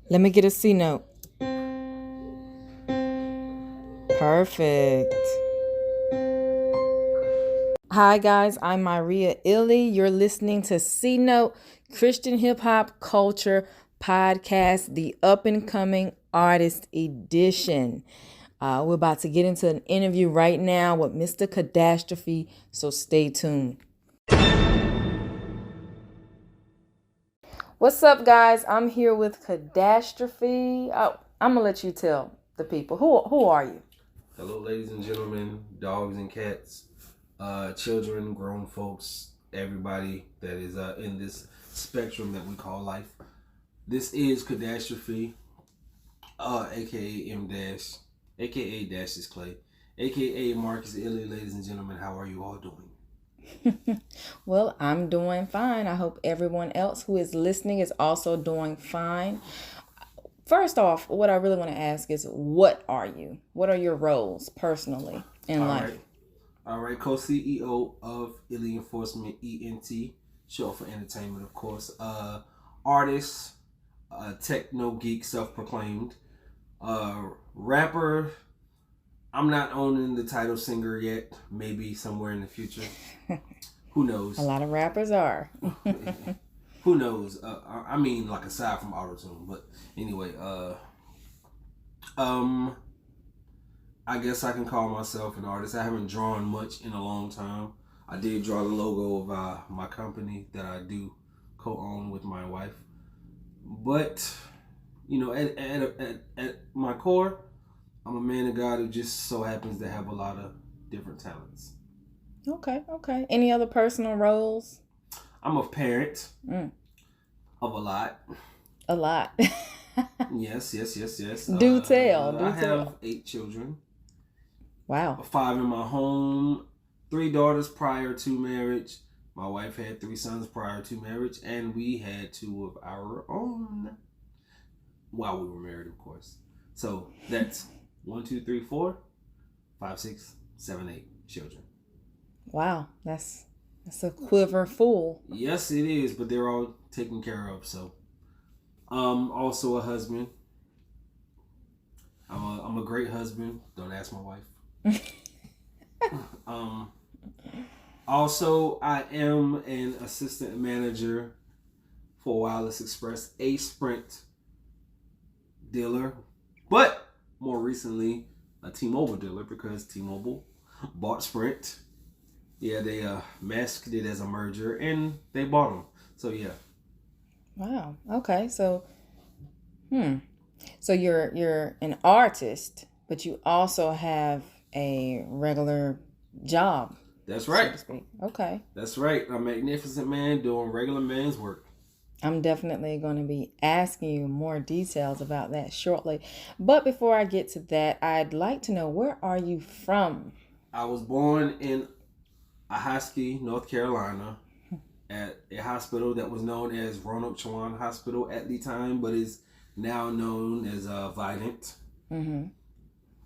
Let me get a C note. Perfect. Hi guys, I'm Maria Eley. You're listening to C Note Christian Hip Hop Culture Podcast, the up and coming artist edition. We're about to get into an interview right now with Mr. caDASHtrophe, so stay tuned. What's up, guys? I'm here with caDASHtrophe. I'm gonna let you tell the people who are you. Hello, ladies and gentlemen, dogs and cats, children, grown folks, everybody that is in this spectrum that we call life. This is caDASHtrophe, aka M Dash, aka Dashius Clay, aka Marcus Eley. Ladies and gentlemen, how are you all doing? Well, I'm doing fine. I hope everyone else who is listening is also doing fine. First off, what I really want to ask is, what are you? What are your roles personally in life? All right, co-CEO of Eley Enforcement ENT, short for entertainment, of course. Artist, technogeek, self-proclaimed. Rapper. I'm not owning the title singer yet. Maybe somewhere in the future. Who knows? A lot of rappers are. Who knows? I mean, like aside from auto-tune, but anyway. I guess I can call myself an artist. I haven't drawn much in a long time. I did draw the logo of my company that I do co-own with my wife. But you know, at my core, I'm a man of God who just so happens to have a lot of different talents. Okay. Any other personal roles? I'm a parent of a lot. A lot. Yes. Do tell. I have 8 children. Wow. 5 in my home, 3 daughters prior to marriage. My wife had 3 sons prior to marriage, and we had 2 of our own while we were married, of course. So that's 1, 2, 3, 4, 5, 6, 7, 8 children. Wow, that's a quiver full. Yes, it is, but they're all taken care of. So, also a husband. I'm a great husband. Don't ask my wife. Also, I am an assistant manager for Wireless Express, a Sprint dealer, but more recently a T-Mobile dealer because T-Mobile bought Sprint. Yeah, they masked it as a merger and they bought them. So yeah. Wow. Okay. So, So you're an artist, but you also have a regular job. That's right. So to speak. Okay. That's right. A magnificent man doing regular man's work. I'm definitely going to be asking you more details about that shortly. But before I get to that, I'd like to know, where are you from? I was born in Ahoskie, North Carolina, at a hospital that was known as Roanoke Chowan Hospital at the time, but is now known as Vidant. Mm-hmm.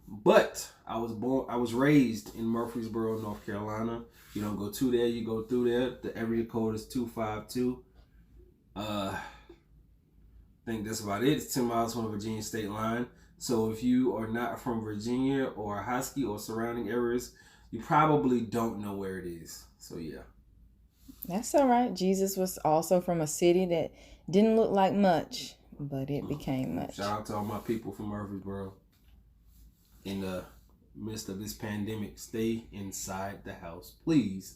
But I was raised in Murfreesboro, North Carolina. You don't go to there, you go through there. The area code is 252. I think that's about it. It's 10 miles from the Virginia state line. So if you are not from Virginia or Ahoskie or surrounding areas, you probably don't know where it is. So yeah. That's all right. Jesus was also from a city that didn't look like much, but it became much. Shout out to all my people from Murfreesboro. In the midst of this pandemic, stay inside the house. Please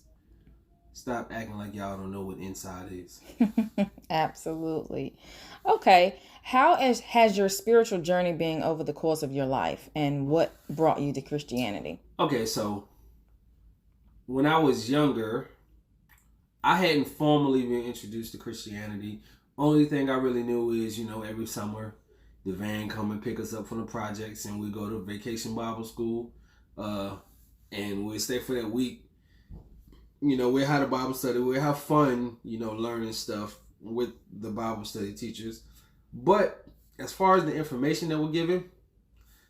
stop acting like y'all don't know what inside is. Absolutely. Okay. How has your spiritual journey been over the course of your life, and what brought you to Christianity? Okay, so when I was younger, I hadn't formally been introduced to Christianity. Only thing I really knew is, every summer the van come and pick us up from the projects and we go to vacation Bible school. And we'll stay for that week. We'll have a Bible study. We'll have fun, learning stuff with the Bible study teachers. But as far as the information that we're given,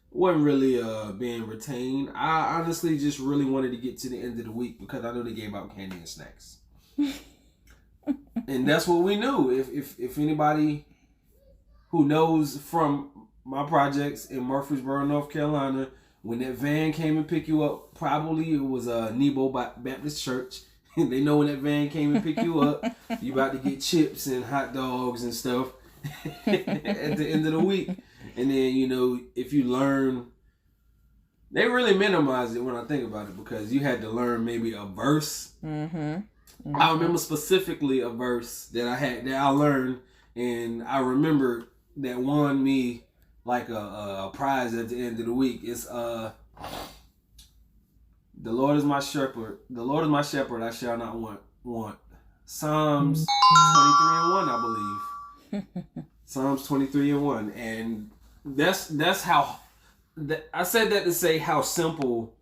wasn't really being retained. I honestly just really wanted to get to the end of the week because I know they gave out candy and snacks. And that's what we knew. If anybody who knows from my projects in Murfreesboro, North Carolina, when that van came and picked you up, probably it was a Nebo Baptist Church. They know when that van came and picked you up, you about to get chips and hot dogs and stuff at the end of the week. And then, you know, if you learn, they really minimize it when I think about it, because you had to learn maybe a verse. I remember specifically a verse that I learned, and I remember that won me like a prize at the end of the week. It's the Lord is my shepherd. The Lord is my shepherd, I shall not want. Psalms 23:1, I believe. Psalms 23:1, and that's how. I said that to say how simple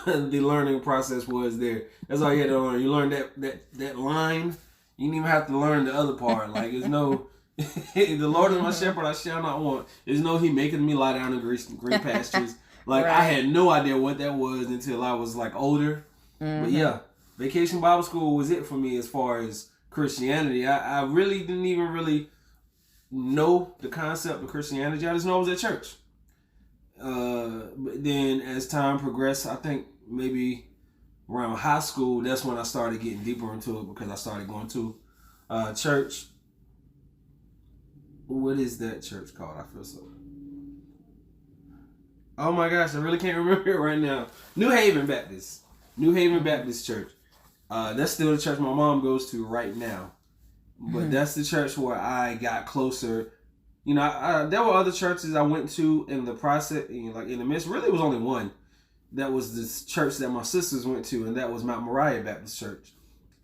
the learning process was there. That's all you had to learn. You learned that line. You didn't even have to learn the other part. Like, there's no. The Lord is my shepherd, I shall not want. There's no He making me lie down in green pastures. Like, right. I had no idea what that was until I was like older. But yeah, Vacation Bible School was it for me as far as Christianity. I really didn't even really know the concept of Christianity. I just know I was at church. But then as time progressed, I think maybe around high school, that's when I started getting deeper into it, because I started going to church. What is that church called? I feel so. Oh my gosh, I really can't remember it right now. New Haven Baptist Church. That's still the church my mom goes to right now. But that's the church where I got closer. You know, there were other churches I went to in the process, like in the midst. Really, it was only one. That was this church that my sisters went to, and that was Mount Moriah Baptist Church.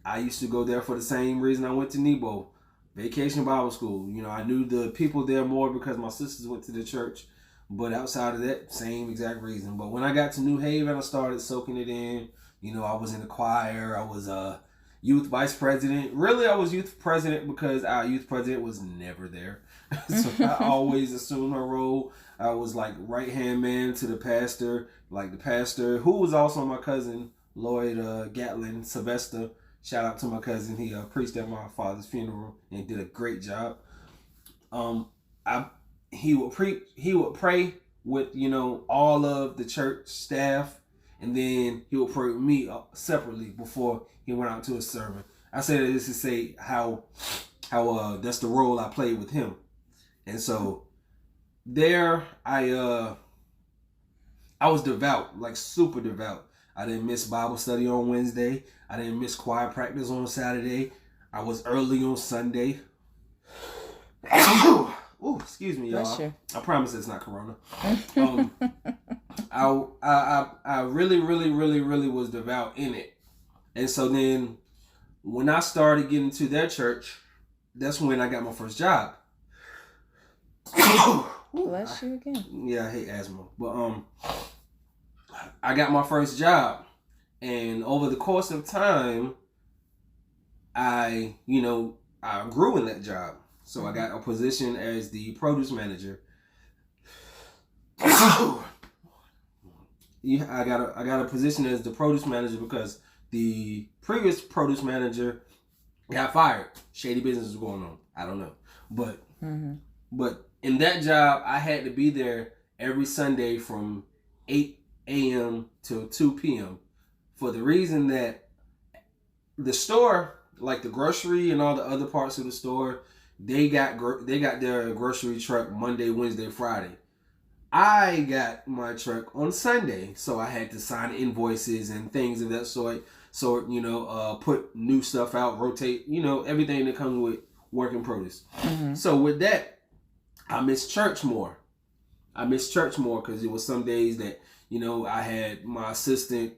I used to go there for the same reason I went to Nebo. Vacation Bible School. You know, I knew the people there more because my sisters went to the church. But outside of that, same exact reason. But when I got to New Haven, I started soaking it in. You know, I was in the choir. I was a youth vice president. Really, I was youth president because our youth president was never there. So I always assumed her role. I was like right-hand man to the pastor. Like the pastor, who was also my cousin, Lloyd Gatlin Sylvester. Shout out to my cousin. He preached at my father's funeral and did a great job. He would pray with, you know, all of the church staff, and then he would pray with me separately before he went out to his sermon. I say that this to say how that's the role I played with him. And so there I was devout, like super devout. I didn't miss Bible study on Wednesday. I didn't miss choir practice on Saturday. I was early on Sunday. Oh, excuse me, y'all. I promise it's not Corona. I really, really, really, really was devout in it. And so then when I started getting to their church, that's when I got my first job. Bless you again. Yeah, I hate asthma. But I got my first job. And over the course of time, I grew in that job. So I got a position as the produce manager. I got a position as the produce manager because the previous produce manager got fired. Shady business was going on. I don't know. But in that job, I had to be there every Sunday from 8 a.m. till 2 p.m. for the reason that the store, like the grocery and all the other parts of the store, they got their grocery truck Monday, Wednesday, Friday. I got my truck on Sunday, so I had to sign invoices and things of that sort. So, put new stuff out, rotate, everything that comes with working produce. So with that, I missed church more. Because it was some days that, I had my assistant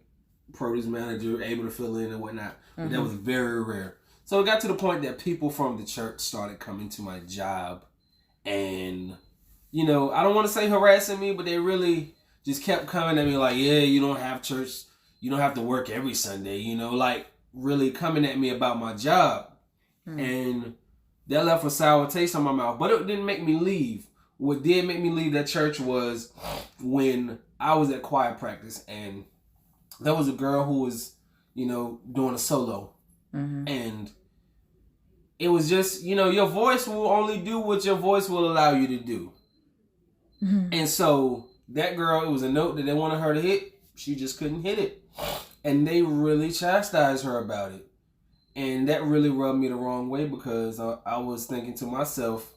produce manager able to fill in and whatnot. But that was very rare. So it got to the point that people from the church started coming to my job and, I don't want to say harassing me, but they really just kept coming at me like, yeah, you don't have church. You don't have to work every Sunday, like really coming at me about my job. And that left a sour taste on my mouth, but it didn't make me leave. What did make me leave that church was when I was at choir practice and there was a girl who was, doing a solo. And it was just, your voice will only do what your voice will allow you to do. Mm-hmm. And so that girl, it was a note that they wanted her to hit. She just couldn't hit it. And they really chastised her about it. And that really rubbed me the wrong way, because I was thinking to myself,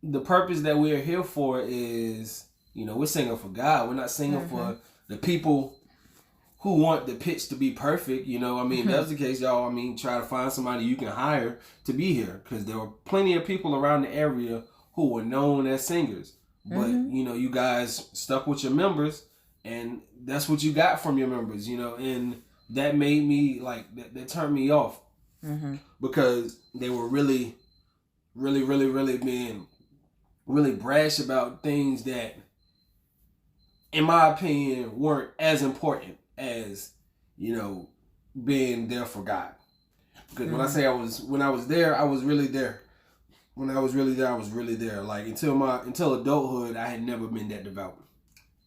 the purpose that we are here for is, we're singing for God. We're not singing for the people who want the pitch to be perfect. If that's the case, y'all, try to find somebody you can hire to be here, because there were plenty of people around the area who were known as singers. But, you guys stuck with your members, and that's what you got from your members, and that made me, that turned me off. Because they were really, really, really, really being really brash about things that, in my opinion, weren't as important as, being there for God. Because when I say when I was there, I was really there. When I was really there, I was really there. Until adulthood, I had never been that devout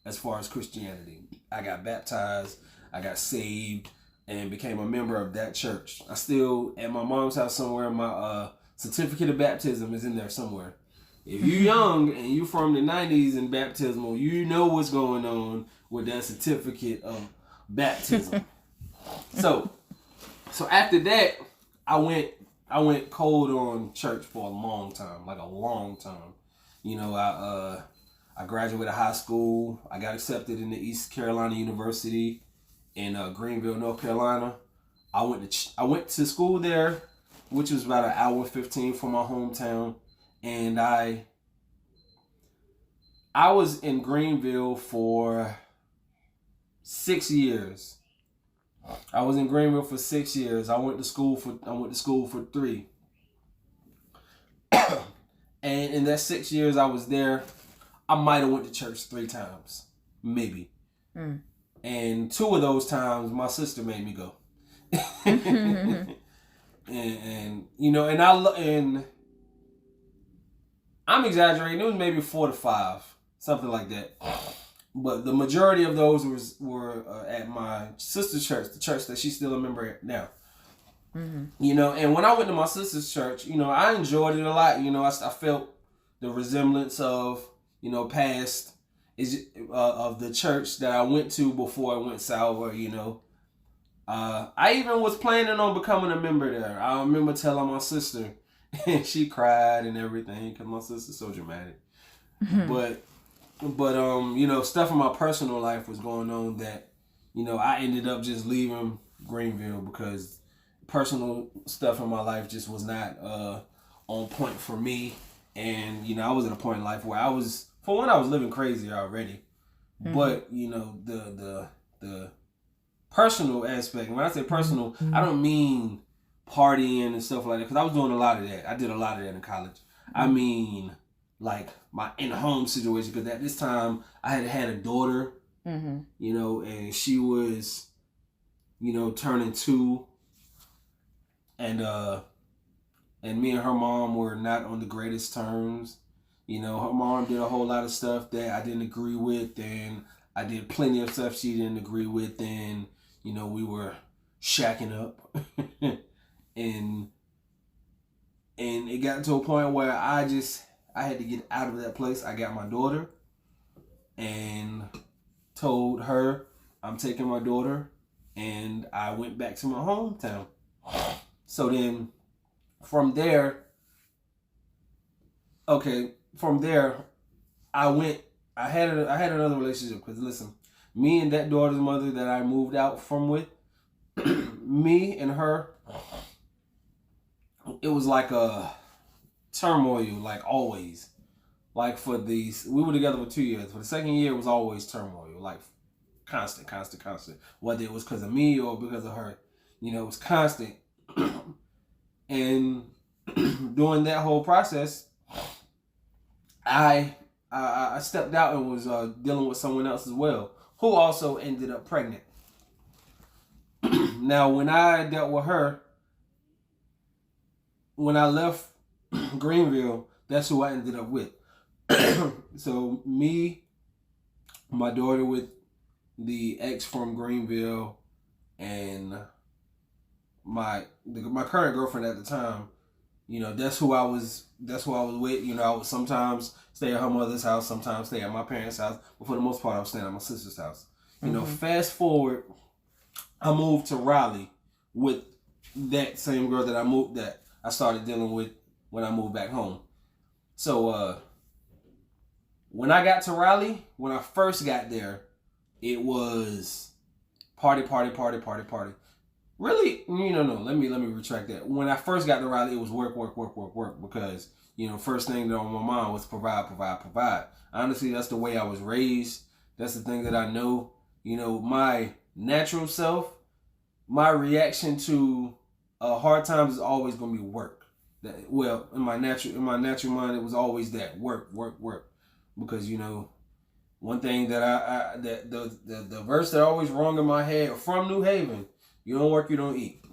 as far as Christianity. I got baptized, I got saved, and became a member of that church. I still, at my mom's house somewhere, my certificate of baptism is in there somewhere. If you're young and you from the 90s and baptismal, you know what's going on with that certificate of baptism. So after that, I went cold on church for a long time, like a long time. I graduated high school. I got accepted into East Carolina University in Greenville, North Carolina. I went to school there, which was about an hour and 15 from my hometown. And I was in Greenville for 6 years. I was in Greenville for 6 years. I went to school for 3. And in that 6 years I was there, I might have went to church 3 times, maybe. And 2 of those times my sister made me go. and I'm exaggerating. It was maybe 4 to 5, something like that. But the majority of those were at my sister's church, the church that she's still a member at now. And when I went to my sister's church, I enjoyed it a lot. I felt the resemblance of, past of the church that I went to before I went sour. I even was planning on becoming a member there. I remember telling my sister, and she cried and everything because my sister's so dramatic. But stuff in my personal life was going on that, I ended up just leaving Greenville because personal stuff in my life just was not on point for me. And, I was at a point in life where I was living crazy already. But, the personal aspect, and when I say personal, I don't mean partying and stuff like that, because I was doing a lot of that. I did a lot of that in college. I mean, like my in-home situation, because at this time I had a daughter, and she was, turning 2, and me and her mom were not on the greatest terms. Her mom did a whole lot of stuff that I didn't agree with, and I did plenty of stuff she didn't agree with, and we were shacking up. And it got to a point where I had to get out of that place. I got my daughter and told her I'm taking my daughter, and I went back to my hometown. So then from there, I had another relationship, because listen, me and that daughter's mother that I moved out from with, me and her, it was like a turmoil, like always. Like we were together for 2 years. For the second year, it was always turmoil, like constant. Whether it was because of me or because of her, it was constant. And during that whole process, I stepped out and was dealing with someone else as well, who also ended up pregnant. Now, when I dealt with her, when I left Greenville, that's who I ended up with. So me, my daughter with the ex from Greenville, and my current girlfriend at the time, that's who I was. That's who I was with. I would sometimes stay at her mother's house, sometimes stay at my parents' house, but for the most part, I was staying at my sister's house. Fast forward, I moved to Raleigh with that same girl that I started dealing with when I moved back home. So when I got to Raleigh, when I first got there, it was party. Really, no. Let me retract that. When I first got to Raleigh, it was work because first thing that on my mind was provide. Honestly, that's the way I was raised. That's the thing that I know. My natural self, my reaction to hard times is always going to be work. In my natural mind, it was always that work. Because one thing that the verse that always rung in my head from New Haven: you don't work, you don't eat.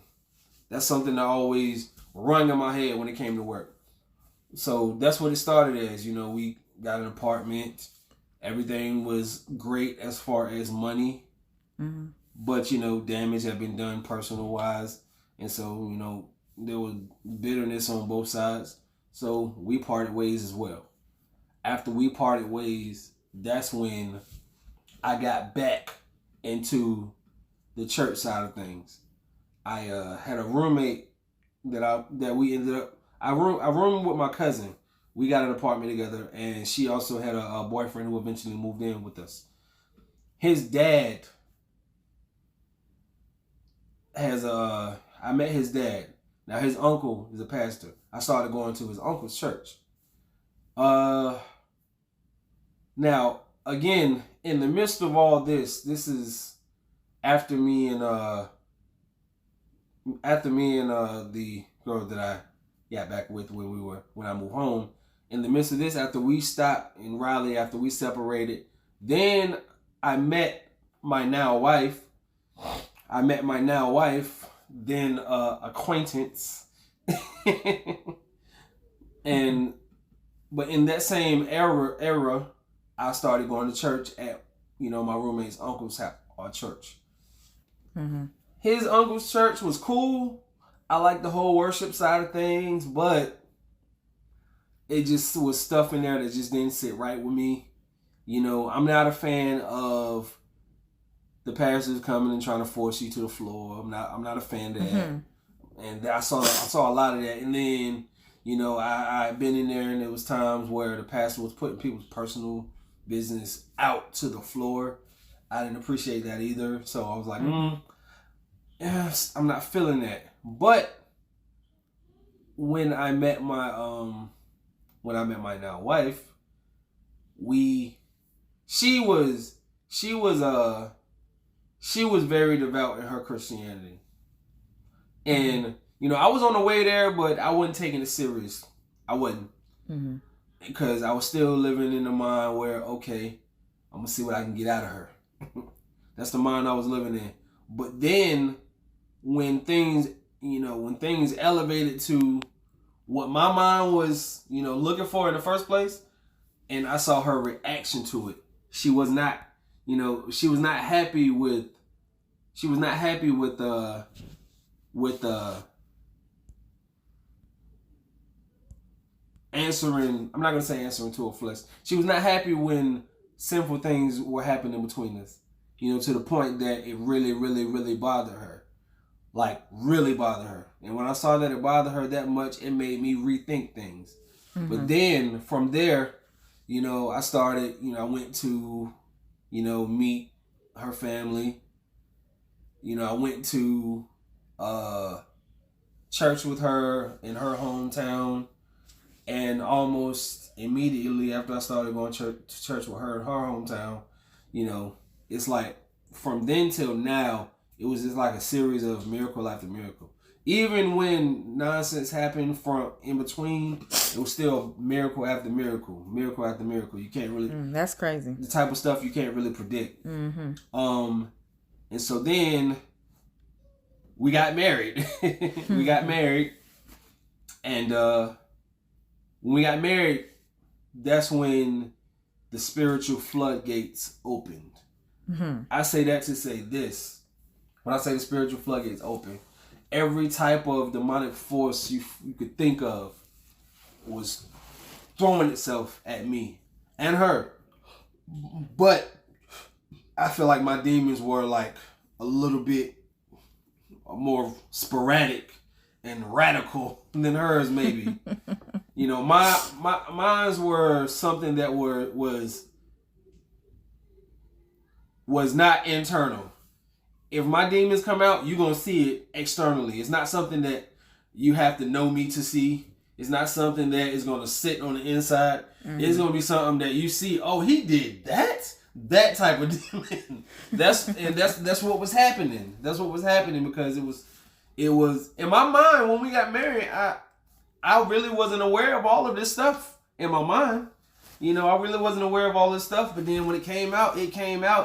That's something that always rung in my head when it came to work. So that's what it started as. We got an apartment. Everything was great as far as money. Mm-hmm. But, damage had been done personal wise. And so, there was bitterness on both sides. So we parted ways as well. After we parted ways, that's when I got back into the church side of things. I had a roommate that we ended up. I roomed with my cousin. We got an apartment together, and she also had a boyfriend who eventually moved in with us. His dad I met his dad. Now his uncle is a pastor. I started going to his uncle's church. Now again, in the midst of all this is after me and the girl that I got back with when I moved home. In the midst of this, after we stopped in Raleigh, after we separated, then I met my now wife. Then acquaintance. But in that same era, I started going to church at my roommate's uncle's house or church. Mm-hmm. His uncle's church was cool. I like the whole worship side of things, but it just was stuff in there that just didn't sit right with me. I'm not a fan of the pastors coming and trying to force you to the floor. I'm not a fan of that. Mm-hmm. And I saw a lot of that. And then, I've been in there, and there was times where the pastor was putting people's personal business out to the floor. I didn't appreciate that either. So I was like, yes, I'm not feeling that. But when I met my now wife, she was very devout in her Christianity. And, I was on the way there, but I wasn't taking it serious. I wasn't. Mm-hmm. Because I was still living in the mind where, okay, I'm going to see what I can get out of her. That's the mind I was living in. But then when things elevated to what my mind was, looking for in the first place, and I saw her reaction to it, she was not happy with answering. I'm not gonna say answering to her flesh. She was not happy when sinful things were happening between us. To the point that it really, really, really bothered her. Like, really bothered her. And when I saw that it bothered her that much, it made me rethink things. Mm-hmm. But then from there, I started. I went to, meet her family. I went to church with her in her hometown. And almost immediately after I started going to church with her in her hometown, it's like from then till now, it was just like a series of miracle after miracle. Even when nonsense happened from in between, it was still miracle after miracle. You can't really... that's crazy. The type of stuff you can't really predict. Mm-hmm. And so then we got married. And when we got married, that's when the spiritual floodgates opened. Mm-hmm. I say that to say this. When I say the spiritual floodgates open, every type of demonic force you could think of was throwing itself at me and her. But I feel like my demons were like a little bit more sporadic and radical than hers, maybe. You know, mines were something that was not internal. If my demons come out, you're gonna see it externally. It's not something that you have to know me to see. It's not something that is gonna sit on the inside. Mm-hmm. It's gonna be something that you see. Oh, he did that. That type of demon. That's what was happening. That's what was happening because it was in my mind when we got married. I really wasn't aware of all of this stuff in my mind. You know, I really wasn't aware of all this stuff. But then when it came out,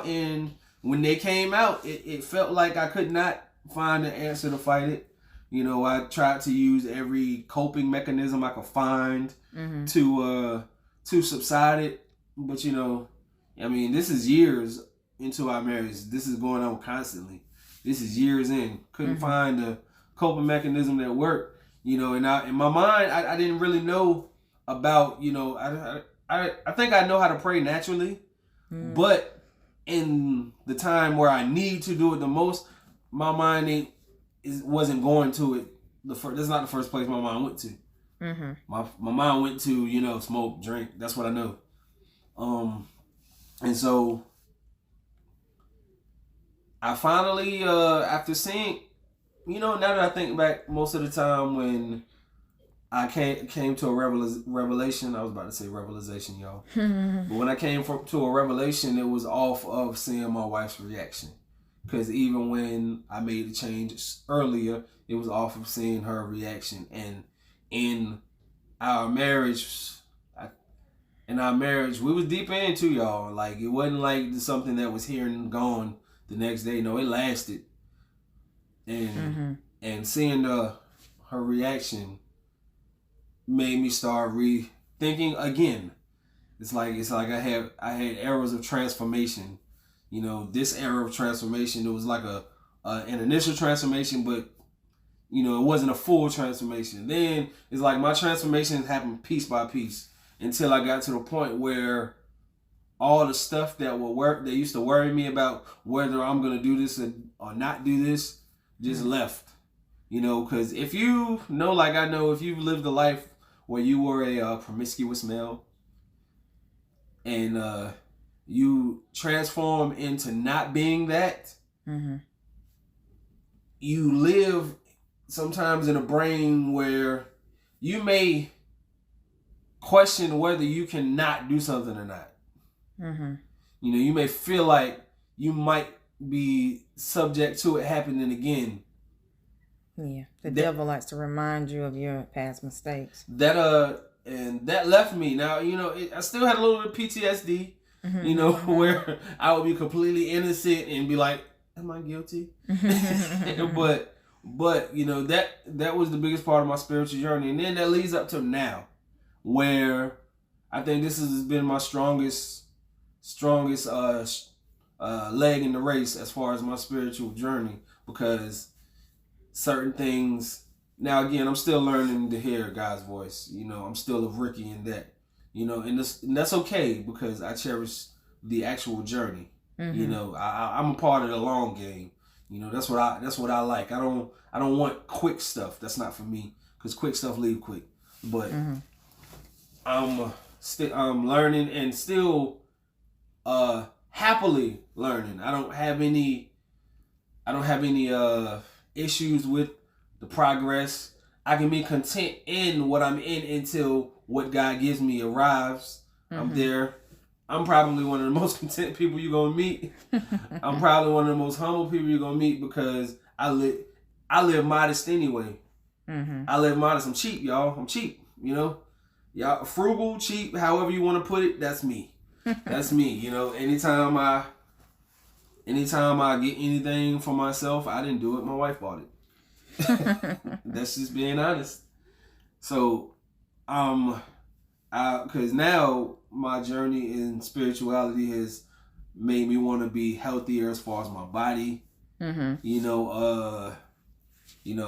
and when they came out, it felt like I could not find an answer to fight it. You know, I tried to use every coping mechanism I could find to subside it. But, you know, I mean, this is years into our marriage. This is going on constantly. This is years in. Couldn't find a coping mechanism that worked. You know, and in my mind, I didn't really know about, you know, I think I know how to pray naturally. But in the time where I need to do it the most, my mind wasn't going to it. That's not the first place my mind went to. My mind went to, you know, smoke, drink. That's what I know. And so I finally, after seeing, you know, now that I think back, most of the time when I came to a revelation, I was about to say revelation, y'all. But when I came to a revelation, it was off of seeing my wife's reaction. Because even when I made the change earlier, it was off of seeing her reaction. And in our marriage, we was deep into, y'all. Like, it wasn't like something that was here and gone the next day. No, it lasted. And seeing her reaction made me start rethinking again. It's like I had eras of transformation. You know, this era of transformation, it was like an initial transformation, but you know, it wasn't a full transformation. Then it's like my transformation happened piece by piece until I got to the point where all the stuff that used to worry me about whether I'm gonna do this or not do this, just left. You know, because if you know, like I know, if you've lived a life where you were a promiscuous male and you transform into not being that, you live sometimes in a brain where you may question whether you can not do something or not. You know, you may feel like you might be subject to it happening again. Yeah, the devil likes to remind you of your past mistakes. And that left me. Now, you know, I still had a little bit of PTSD, you know, where I would be completely innocent and be like, am I guilty? But you know, that was the biggest part of my spiritual journey. And then that leads up to now, where I think this has been my strongest leg in the race as far as my spiritual journey, because certain things, now again, I'm still learning to hear God's voice. You know, I'm still a rookie in that. You know, and that's okay, because I cherish the actual journey. You know, I'm a part of the long game. You know, that's what I like. I don't want quick stuff. That's not for me, because quick stuff leave quick. But I'm learning and still happily learning. I don't have any issues with the progress. I can be content in what I'm in until what God gives me arrives. I'm there. I'm probably one of the most content people you're gonna meet. I'm probably one of the most humble people you're gonna meet, because I live modest anyway. I live modest. I'm cheap, y'all. I'm cheap. You know, y'all frugal, cheap, however you want to put it. That's me. That's me. You know, anytime I get anything for myself, I didn't do it. My wife bought it. That's just being honest. So, because now my journey in spirituality has made me want to be healthier as far as my body. You know,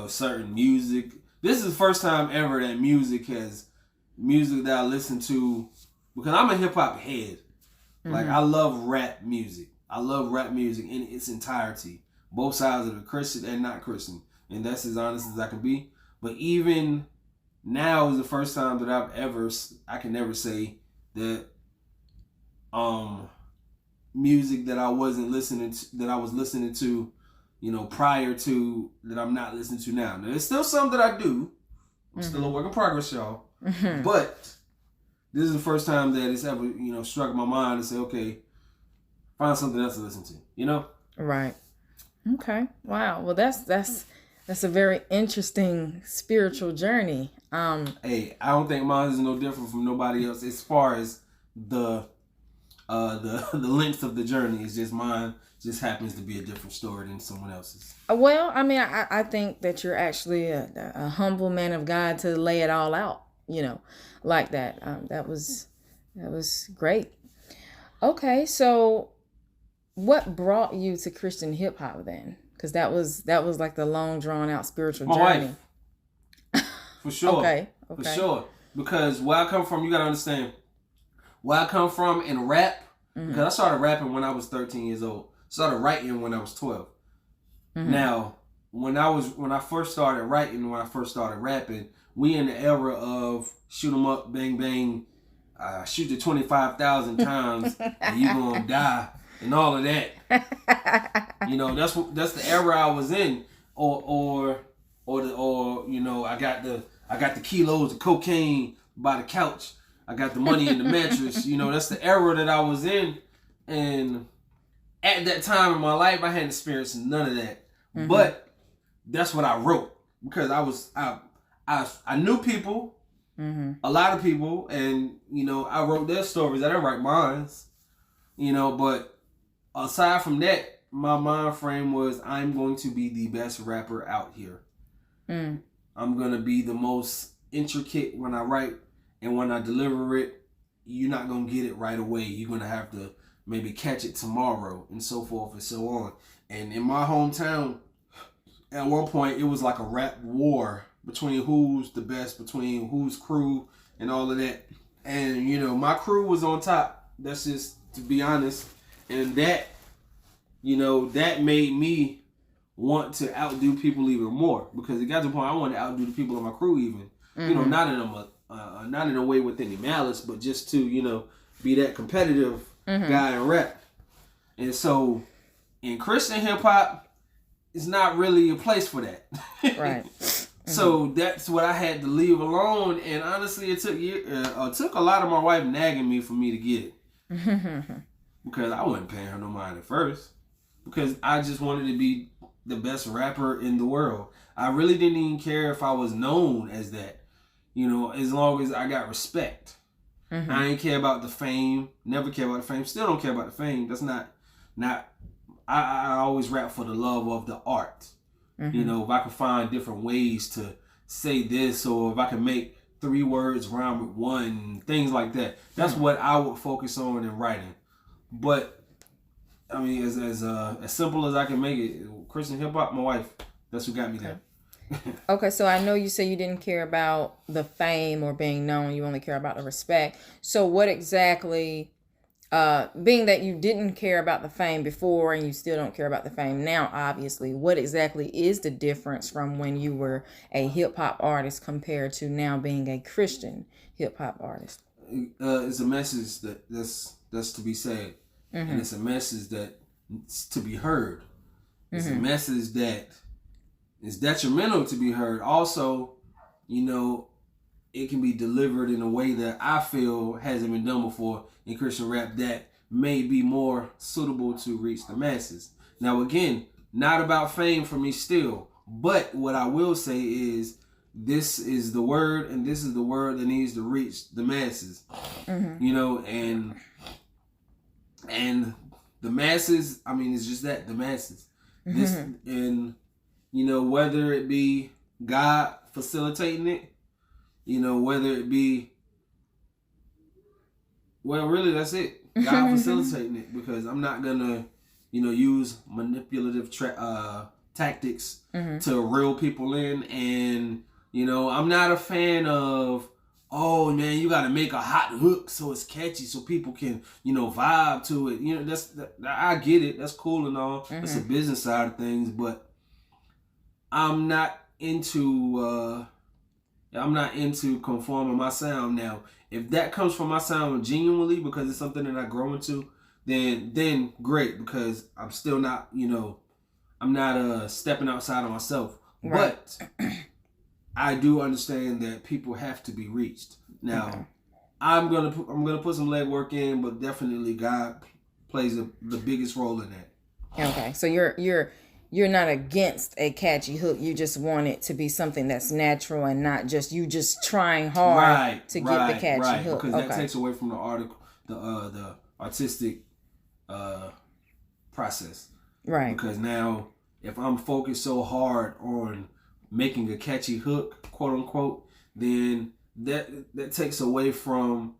certain music. This is the first time ever that music that I listen to, because I'm a hip hop head. Like, I love rap music. I love rap music in its entirety. Both sides of it, Christian and not Christian. And that's as honest as I can be. But even now is the first time that I can never say that music that I was listening to, prior to, that I'm not listening to now. Now, there's still some that I do. I'm still a work in progress, y'all. But this is the first time that it's ever, struck my mind to say, okay, find something else to listen to, Right. Okay. Wow. Well, that's a very interesting spiritual journey. Hey, I don't think mine is no different from nobody else as far as the length of the journey. It's just mine just happens to be a different story than someone else's. Well, I mean, I think that you're actually a humble man of God to lay it all out, like that. That was great. Okay, so what brought you to Christian hip hop then? Because that was like the long drawn out spiritual journey. Wife. For sure. Okay. For sure. Because where I come from, you gotta understand. Where I come from in rap, because I started rapping when I was 13 years old. Started writing when I was 12. Now, when I first started writing, when I first started rapping, we in the era of shoot 'em up, bang bang, shoot you 25,000 times and you gonna die and all of that. That's the era I was in. Or I got the kilos of cocaine by the couch. I got the money in the mattress. That's the era that I was in. And at that time in my life, I hadn't experienced none of that. But that's what I wrote, because I knew people, a lot of people, and I wrote their stories. I didn't write mine, But aside from that, my mind frame was, I'm going to be the best rapper out here. I'm gonna be the most intricate when I write, and when I deliver it, you're not gonna get it right away. You're gonna have to maybe catch it tomorrow, and so forth and so on. And in my hometown, at one point, it was like a rap war between who's the best, between whose crew and all of that. And, my crew was on top. That's just, to be honest. And that, that made me want to outdo people even more, because it got to the point I wanted to outdo the people in my crew even. Not in a way with any malice, but just to, be that competitive guy in rap. And so in Christian hip hop, it's not really a place for that. Right. So that's what I had to leave alone. And honestly, it took a lot of my wife nagging me for me to get it. Because I wasn't paying her no mind at first. Because I just wanted to be the best rapper in the world. I really didn't even care if I was known as that. As long as I got respect. I ain't care about the fame. Never care about the fame. Still don't care about the fame. That's not. I always rap for the love of the art. If I could find different ways to say this, or if I could make 3 words rhyme with one, things like that. That's what I would focus on in writing. But I mean, as simple as I can make it, Christian hip hop, my wife, that's what got me there. Okay, so I know you say you didn't care about the fame or being known. You only care about the respect. So what exactly, being that you didn't care about the fame before and you still don't care about the fame now, obviously, what exactly is the difference from when you were a hip hop artist compared to now being a Christian hip hop artist? It's a message that's to be said. And it's a message that's to be heard. It's a message that is detrimental to be heard. Also, it can be delivered in a way that I feel hasn't been done before in Christian rap that may be more suitable to reach the masses. Now, again, not about fame for me still, but what I will say is this is the word, and this is the word that needs to reach the masses. And the masses, I mean, it's just that, the masses. And whether it be God facilitating it, whether it be, well, really, that's it. God facilitating it, because I'm not gonna, use manipulative tactics to reel people in. And, you know, I'm not a fan of, oh man, you got to make a hot hook so it's catchy so people can, you know, vibe to it. You know, I get it. That's cool and all. That's the business side of things, but I'm not into conforming my sound. Now, if that comes from my sound genuinely because it's something that I grow into, then great, because I'm still not, you know, I'm not stepping outside of myself. Right. But I do understand that people have to be reached. Now, I'm gonna put some legwork in, but definitely God plays the biggest role in that. Okay, so you're not against a catchy hook. You just want it to be something that's natural and not just you just trying hard to get the catchy hook. Because that takes away from the artistic process. Right. Because now, if I'm focused so hard on making a catchy hook, quote unquote, then that takes away from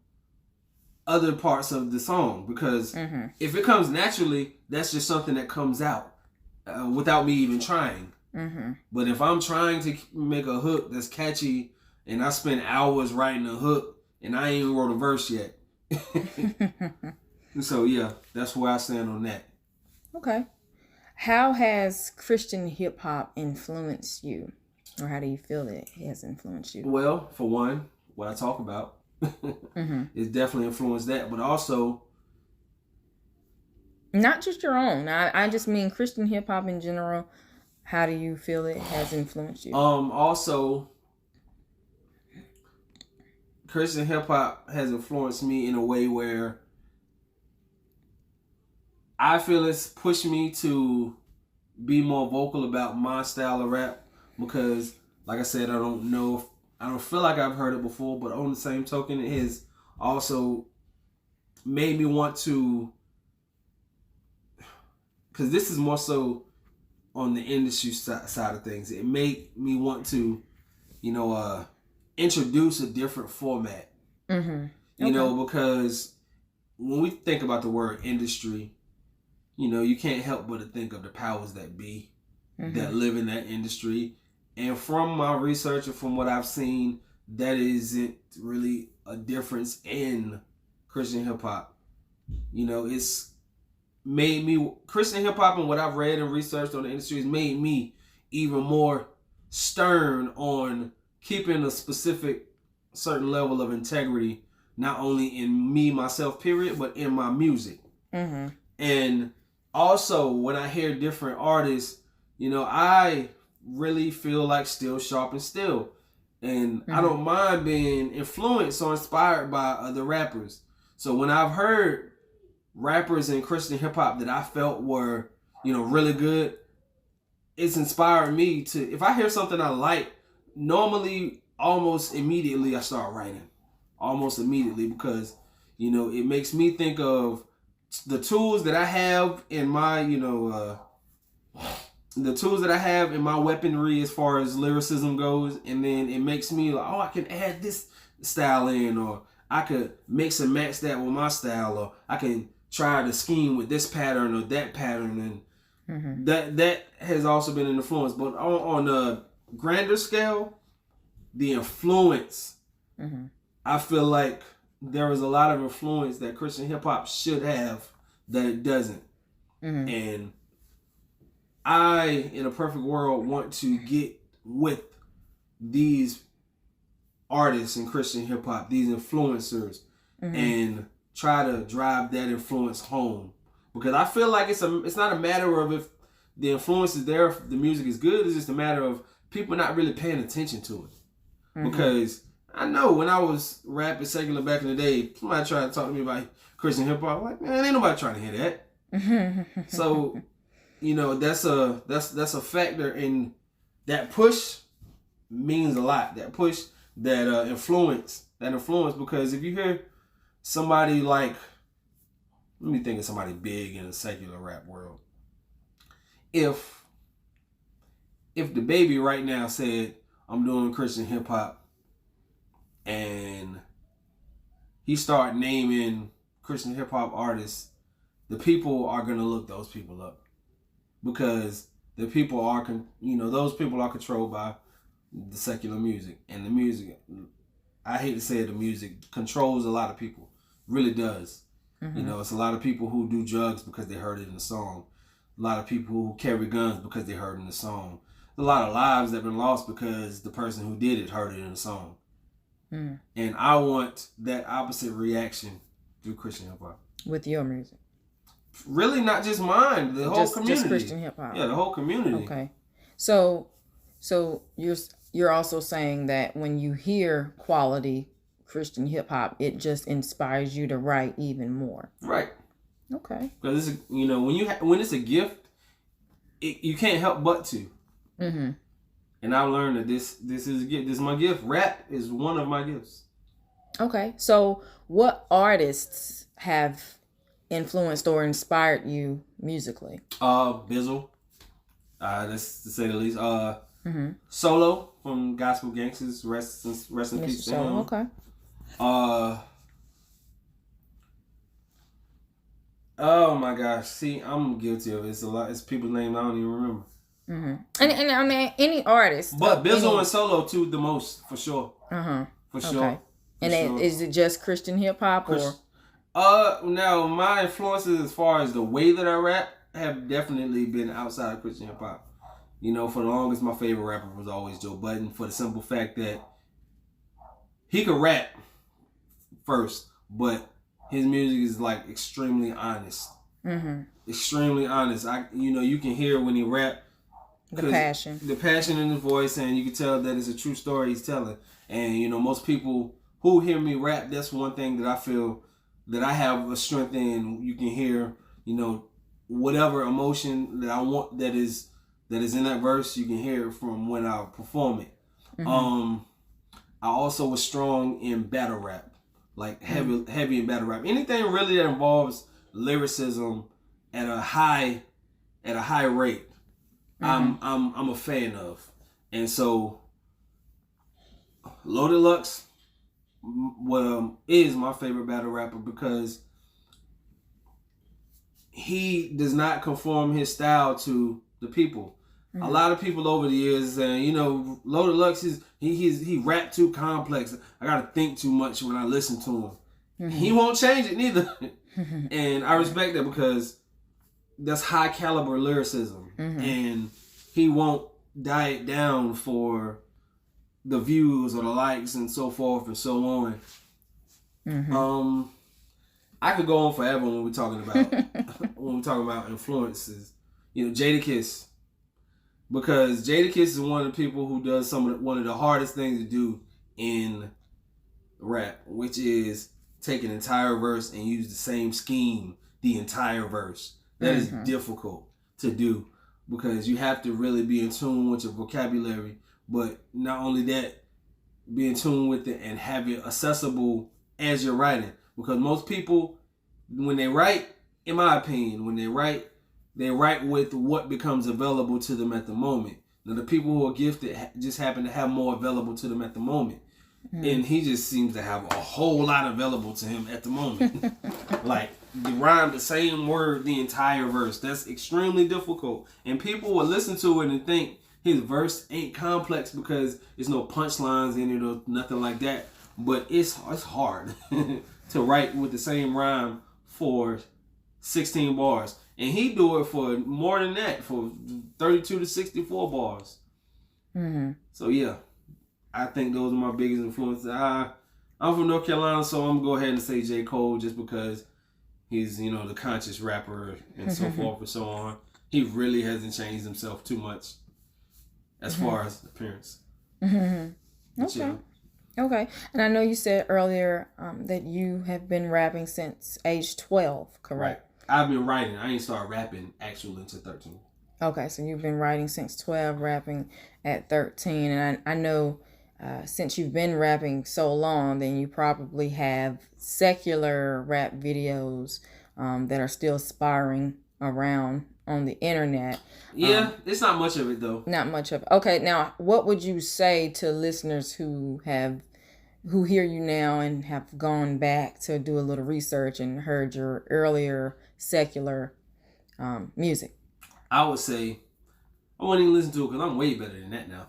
other parts of the song. Because if it comes naturally, that's just something that comes out without me even trying. But if I'm trying to make a hook that's catchy and I spend hours writing a hook and I ain't even wrote a verse yet. So yeah, that's where I stand on that. Okay. How has Christian hip hop influenced you? Or how do you feel that it has influenced you? Well, for one, what I talk about it's definitely influenced that, but also not just your own. I just mean Christian hip hop in general. How do you feel it has influenced you? Also, Christian hip hop has influenced me in a way where I feel it's pushed me to be more vocal about my style of rap, because, like I said, I don't feel like I've heard it before, but on the same token, it has also made me want to, because this is more so on the industry side of things, it made me want to, you know, introduce a different format. You know, because when we think about the word industry, you know, you can't help but to think of the powers that be that live in that industry. And from my research and from what I've seen, that isn't really a difference in Christian hip hop. You know, it's made me, Christian hip hop and what I've read and researched on the industry has made me even more stern on keeping a specific certain level of integrity, not only in me, myself, period, but in my music. And also, when I hear different artists, you know, I really feel like still sharp and still. And I don't mind being influenced or inspired by other rappers. So when I've heard rappers in Christian hip hop that I felt were, you know, really good, it's inspired me to, if I hear something I like, normally almost immediately I start writing. Almost immediately, because, you know, it makes me think of the tools that I have in my, you know, the tools that I have in my weaponry as far as lyricism goes, and then it makes me like, oh, I can add this style in, or I could mix and match that with my style, or I can try to scheme with this pattern or that pattern, and that has also been an influence. But on a grander scale, the influence, I feel like there is a lot of influence that Christian hip hop should have that it doesn't. And I, in a perfect world, want to get with these artists in Christian hip hop, these influencers, and try to drive that influence home. Because I feel like it's not a matter of if the influence is there, if the music is good. It's just a matter of people not really paying attention to it. Because I know when I was rapping secular back in the day, somebody tried to talk to me about Christian hip hop. I'm like, man, ain't nobody trying to hear that. So, you know, that's a factor, in that push means a lot. That push, that influence, because if you hear somebody like, let me think of somebody big in the secular rap world. If the baby right now said, I'm doing Christian hip hop, and he start naming Christian hip hop artists, the people are going to look those people up. Because the people are, those people are controlled by the secular music. And the music, I hate to say it, the music controls a lot of people. It really does. Mm-hmm. It's a lot of people who do drugs because they heard it in the song. A lot of people who carry guns because they heard it in the song. A lot of lives that have been lost because the person who did it heard it in the song. Mm. And I want that opposite reaction through Christian hip hop. With your music? Really, not just mine. The whole community. Just Christian hip hop. Yeah, the whole community. Okay. So you're also saying that when you hear quality Christian hip hop, it just inspires you to write even more. Right. Okay. Because when it's a gift, you can't help but to. Mm-hmm. And I've learned that this is a gift. This is my gift. Rap is one of my gifts. Okay. So what artists have influenced or inspired you musically? Bizzle. That's to say the least. Mm-hmm. Solo from Gospel Gangsters. Rest in peace to him. Okay. Oh my gosh. See, I'm guilty of it. It's a lot. It's people's names I don't even remember. Mm-hmm. And I mean, any artist. But Bizzle and Solo too, the most, for sure. Uh-huh. For sure. Okay. And is it just Christian hip hop or? Now my influences as far as the way that I rap have definitely been outside of Christian hip hop. For the longest, my favorite rapper was always Joe Budden, for the simple fact that he could rap first, but his music is like extremely honest. Mm-hmm. Extremely honest. You can hear when he rap the passion in his voice, and you can tell that it's a true story he's telling. And most people who hear me rap, that's one thing that I feel that I have a strength in. You can hear, whatever emotion that I want that is in that verse, you can hear it from when I perform it. Mm-hmm. I also was strong in battle rap, like heavy in battle rap. Anything really that involves lyricism at a high rate, mm-hmm. I'm a fan of. And so Loaded Lux is my favorite battle rapper because he does not conform his style to the people. Mm-hmm. A lot of people over the years saying, Loaded Lux he rap too complex. I gotta think too much when I listen to him. Mm-hmm. He won't change it neither. Mm-hmm. And I respect that because that's high caliber lyricism. Mm-hmm. And he won't diet down for the views or the likes and so forth and so on. Mm-hmm. I could go on forever when we're talking about influences. Jadakiss, because Jadakiss is one of the people who does one of the hardest things to do in rap, which is take an entire verse and use the same scheme the entire verse. That mm-hmm. is difficult to do because you have to really be in tune with your vocabulary. But not only that, be in tune with it and have it accessible as you're writing. Because most people, when they write, in my opinion, when they write with what becomes available to them at the moment. Now, the people who are gifted just happen to have more available to them at the moment. Mm. And he just seems to have a whole lot available to him at the moment. Like, you rhyme the same word the entire verse. That's extremely difficult. And people will listen to it and think, his verse ain't complex because there's no punchlines in it or nothing like that. But it's hard to write with the same rhyme for 16 bars. And he do it for more than that, for 32 to 64 bars. Mm-hmm. So yeah, I think those are my biggest influences. I'm from North Carolina, so I'm going to go ahead and say J. Cole just because he's, the conscious rapper and so forth and so on. He really hasn't changed himself too much. As mm-hmm. far as appearance. Mm-hmm. Okay. Yeah. Okay. And I know you said earlier that you have been rapping since age 12, correct? Right. I've been writing. I ain't started rapping actually until 13. Okay. So you've been writing since 12, rapping at 13. And I know since you've been rapping so long, then you probably have secular rap videos that are still spiraling around on the internet. Yeah, it's not much of it though. Not much of it. Okay, now what would you say to listeners who hear you now and have gone back to do a little research and heard your earlier secular music? I would say I won't even listen to it because I'm way better than that now.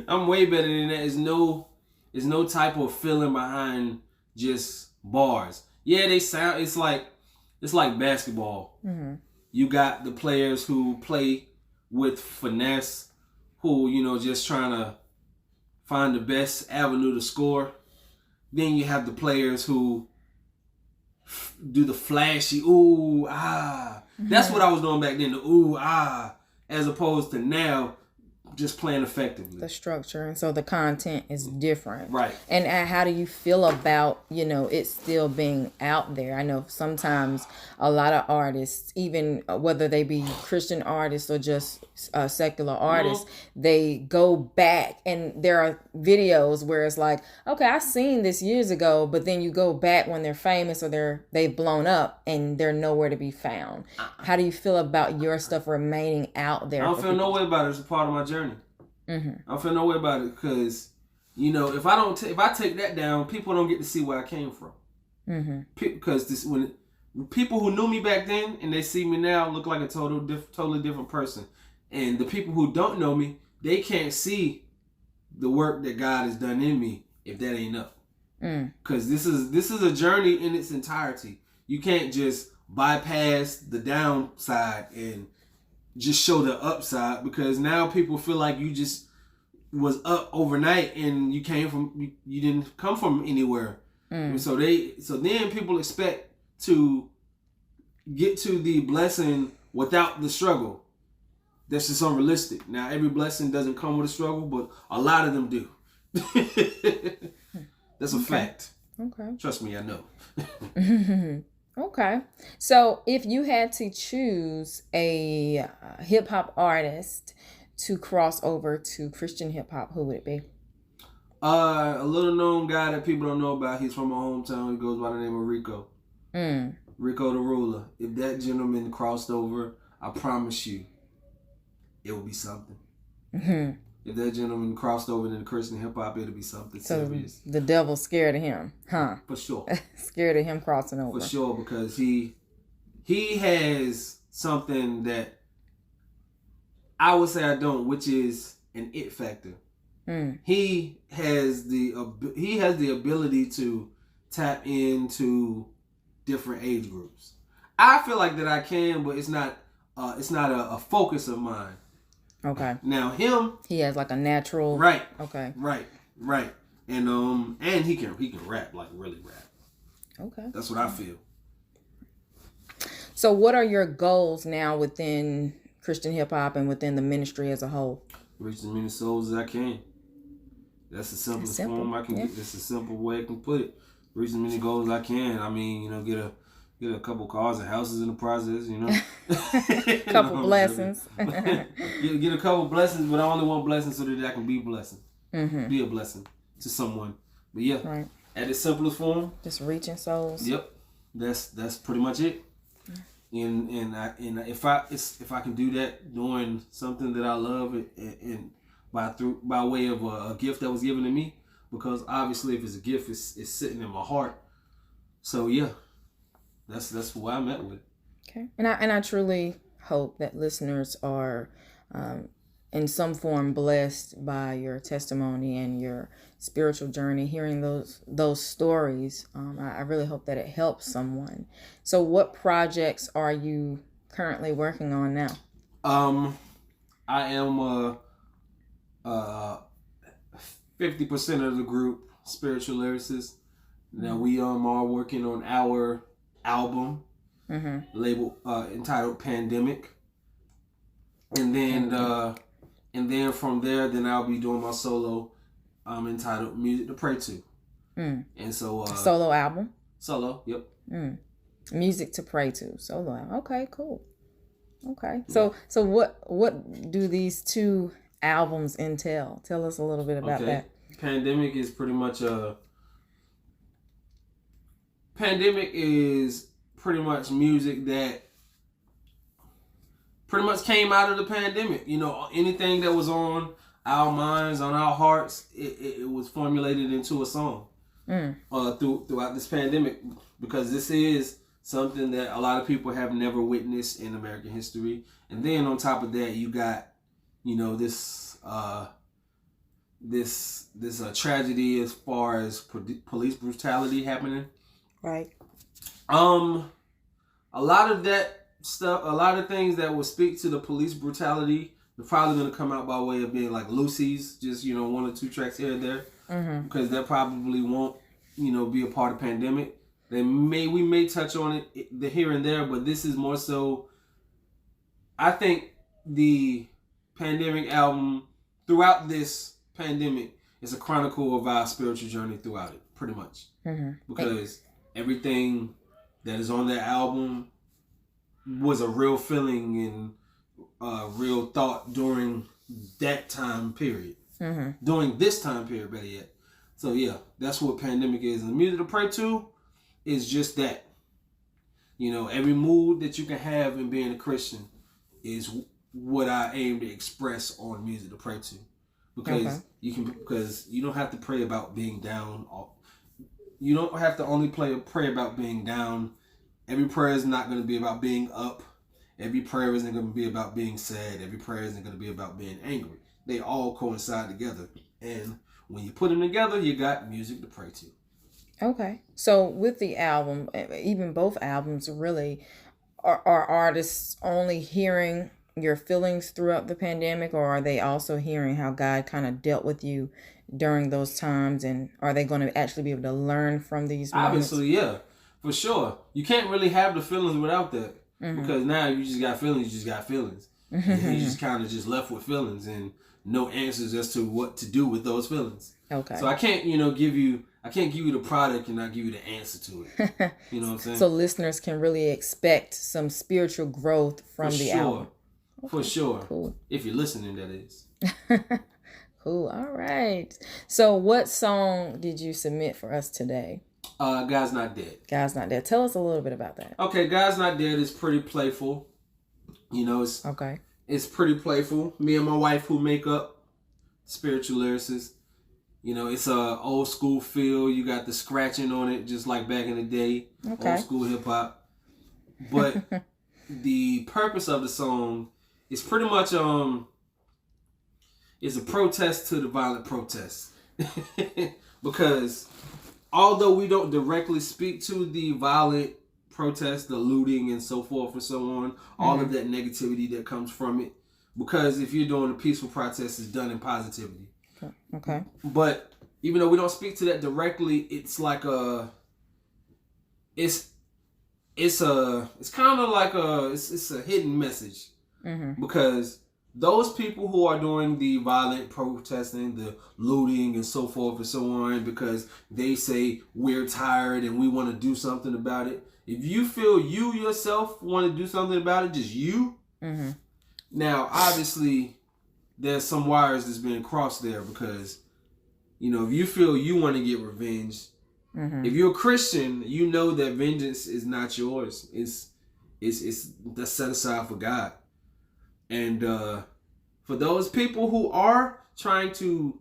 I'm way better than that. There's no type of feeling behind just bars. Yeah, they sound. It's like basketball. Mm-hmm. You got the players who play with finesse, who just trying to find the best avenue to score. Then you have the players who do the flashy ooh ah. Mm-hmm. That's what I was doing back then. The ooh ah, as opposed to now. Just playing effectively. The structure, and so the content is different. Right. And how do you feel about, it still being out there? I know sometimes a lot of artists, even whether they be Christian artists or just secular artists, they go back and there are videos where it's like, okay, I seen this years ago, but then you go back when they're famous or they've blown up and they're nowhere to be found. How do you feel about your stuff remaining out there? I don't feel no way about it. It's a part of my journey. Mm-hmm. I don't feel no way about it because, if I take that down, people don't get to see where I came from. Mm-hmm. Because when people who knew me back then and they see me now look like a totally different person, and the people who don't know me, they can't see the work that God has done in me if that ain't up. Because this is a journey in its entirety. You can't just bypass the downside and just show the upside, because now people feel like you just was up overnight and you didn't come from anywhere. So then people expect to get to the blessing without the struggle. That's just unrealistic. Now every blessing doesn't come with a struggle, but a lot of them do. That's a fact. Okay. Trust me, I know. Okay. So if you had to choose a hip hop artist to cross over to Christian hip hop, who would it be? A little known guy that people don't know about. He's from my hometown. He goes by the name of Rico. Rico the Ruler. If that gentleman crossed over, I promise you, it would be something. Mm-hmm. If that gentleman crossed over into Christian hip hop, it'll be something serious. The devil's scared of him, huh? For sure. Scared of him crossing over. For sure, because he has something that I would say I don't, which is an it factor. He has the ability to tap into different age groups. I feel like that I can, but it's not a focus of mine. Okay. Now he has like a natural. Right. Okay. Right. And he can rap, like really rap. Okay. That's what I feel. So what are your goals now within Christian hip hop and within the ministry as a whole? Reach as many souls as I can. That's the simplest form I can get. That's a simple way I can put it. Reach as many goals as I can. I mean, get a couple cars and houses in the process, couple blessings. get a couple blessings, but I only want blessings so that I can be a blessing. Mm-hmm. Be a blessing to someone. But yeah, right. At its simplest form, just reaching souls. Yep, that's pretty much it. And if I can do that, doing something that I love, and by way of a gift that was given to me, because obviously if it's a gift, it's sitting in my heart. So yeah. That's where I'm at with it. Okay. And I truly hope that listeners are in some form blessed by your testimony and your spiritual journey, hearing those stories. I really hope that it helps someone. So what projects are you currently working on now? I am 50% of the group spiritual lyricist. Now we are working on our album label entitled Pandemic, and then from there, then I'll be doing my solo entitled Music to Pray To. And so solo album. Yep. Music to Pray To, solo album. Okay, cool. Okay, so what do these two albums entail? Tell us a little bit about that. Pandemic is pretty much Pandemic is pretty much music that pretty much came out of the pandemic. Anything that was on our minds, on our hearts, it was formulated into a song throughout this pandemic, because this is something that a lot of people have never witnessed in American history. And then on top of that, you got, this tragedy as far as police brutality happening. Right. A lot of that stuff, a lot of things that will speak to the police brutality, they're probably going to come out by way of being like Lucy's, just, 1 or 2 tracks here and there. Mm-hmm. Because that probably won't, be a part of pandemic. We may touch on it the here and there, but this is more so, I think the pandemic album, throughout this pandemic, is a chronicle of our spiritual journey throughout it, pretty much. Mm-hmm. Because everything that is on that album was a real feeling and real thought during that time period. Mm-hmm. During this time period, better yet. So yeah, that's what pandemic is. And the music to pray to is just that. Every mood that you can have in being a Christian is what I aim to express on music to pray to. Because because you don't have to pray about being down. You don't have to only pray about being down. Every prayer is not going to be about being up. Every prayer isn't going to be about being sad. Every prayer isn't going to be about being angry. They all coincide together. And when you put them together, you got music to pray to. Okay. So with the album, even both albums, really, are artists only hearing your feelings throughout the pandemic, or are they also hearing how God kind of dealt with you during those times? And are they going to actually be able to learn from these moments? Obviously, yeah. For sure. You can't really have the feelings without that. Mm-hmm. Because now you just got feelings, you just got feelings. Mm-hmm. And you just kind of just left with feelings and no answers as to what to do with those feelings. Okay. So I can't, give you the product and not give you the answer to it. You know what I'm saying? So listeners can really expect some spiritual growth from the album. Okay. For sure. Cool. If you're listening, that is. Cool. All right. So what song did you submit for us today? God's Not Dead. God's Not Dead. Tell us a little bit about that. Okay, God's Not Dead is pretty playful. It's okay. It's pretty playful. Me and my wife who make up, spiritual lyricists. It's a old school feel. You got the scratching on it, just like back in the day. Okay. Old school hip hop. But the purpose of the song is pretty much is a protest to the violent protest. Because although we don't directly speak to the violent protest, the looting and so forth and so on, all of that negativity that comes from it, because if you're doing a peaceful protest, it's done in positivity. Okay. But even though we don't speak to that directly, it's like it's kind of like it's a hidden message. Mm-hmm. Because those people who are doing the violent protesting, the looting and so forth and so on, because they say we're tired and we want to do something about it. If you feel you yourself want to do something about it, just you. Mm-hmm. Now, obviously, there's some wires that's being crossed there because, if you feel you want to get revenge, mm-hmm. if you're a Christian, you know that vengeance is not yours. It's that's set aside for God. And for those people who are trying to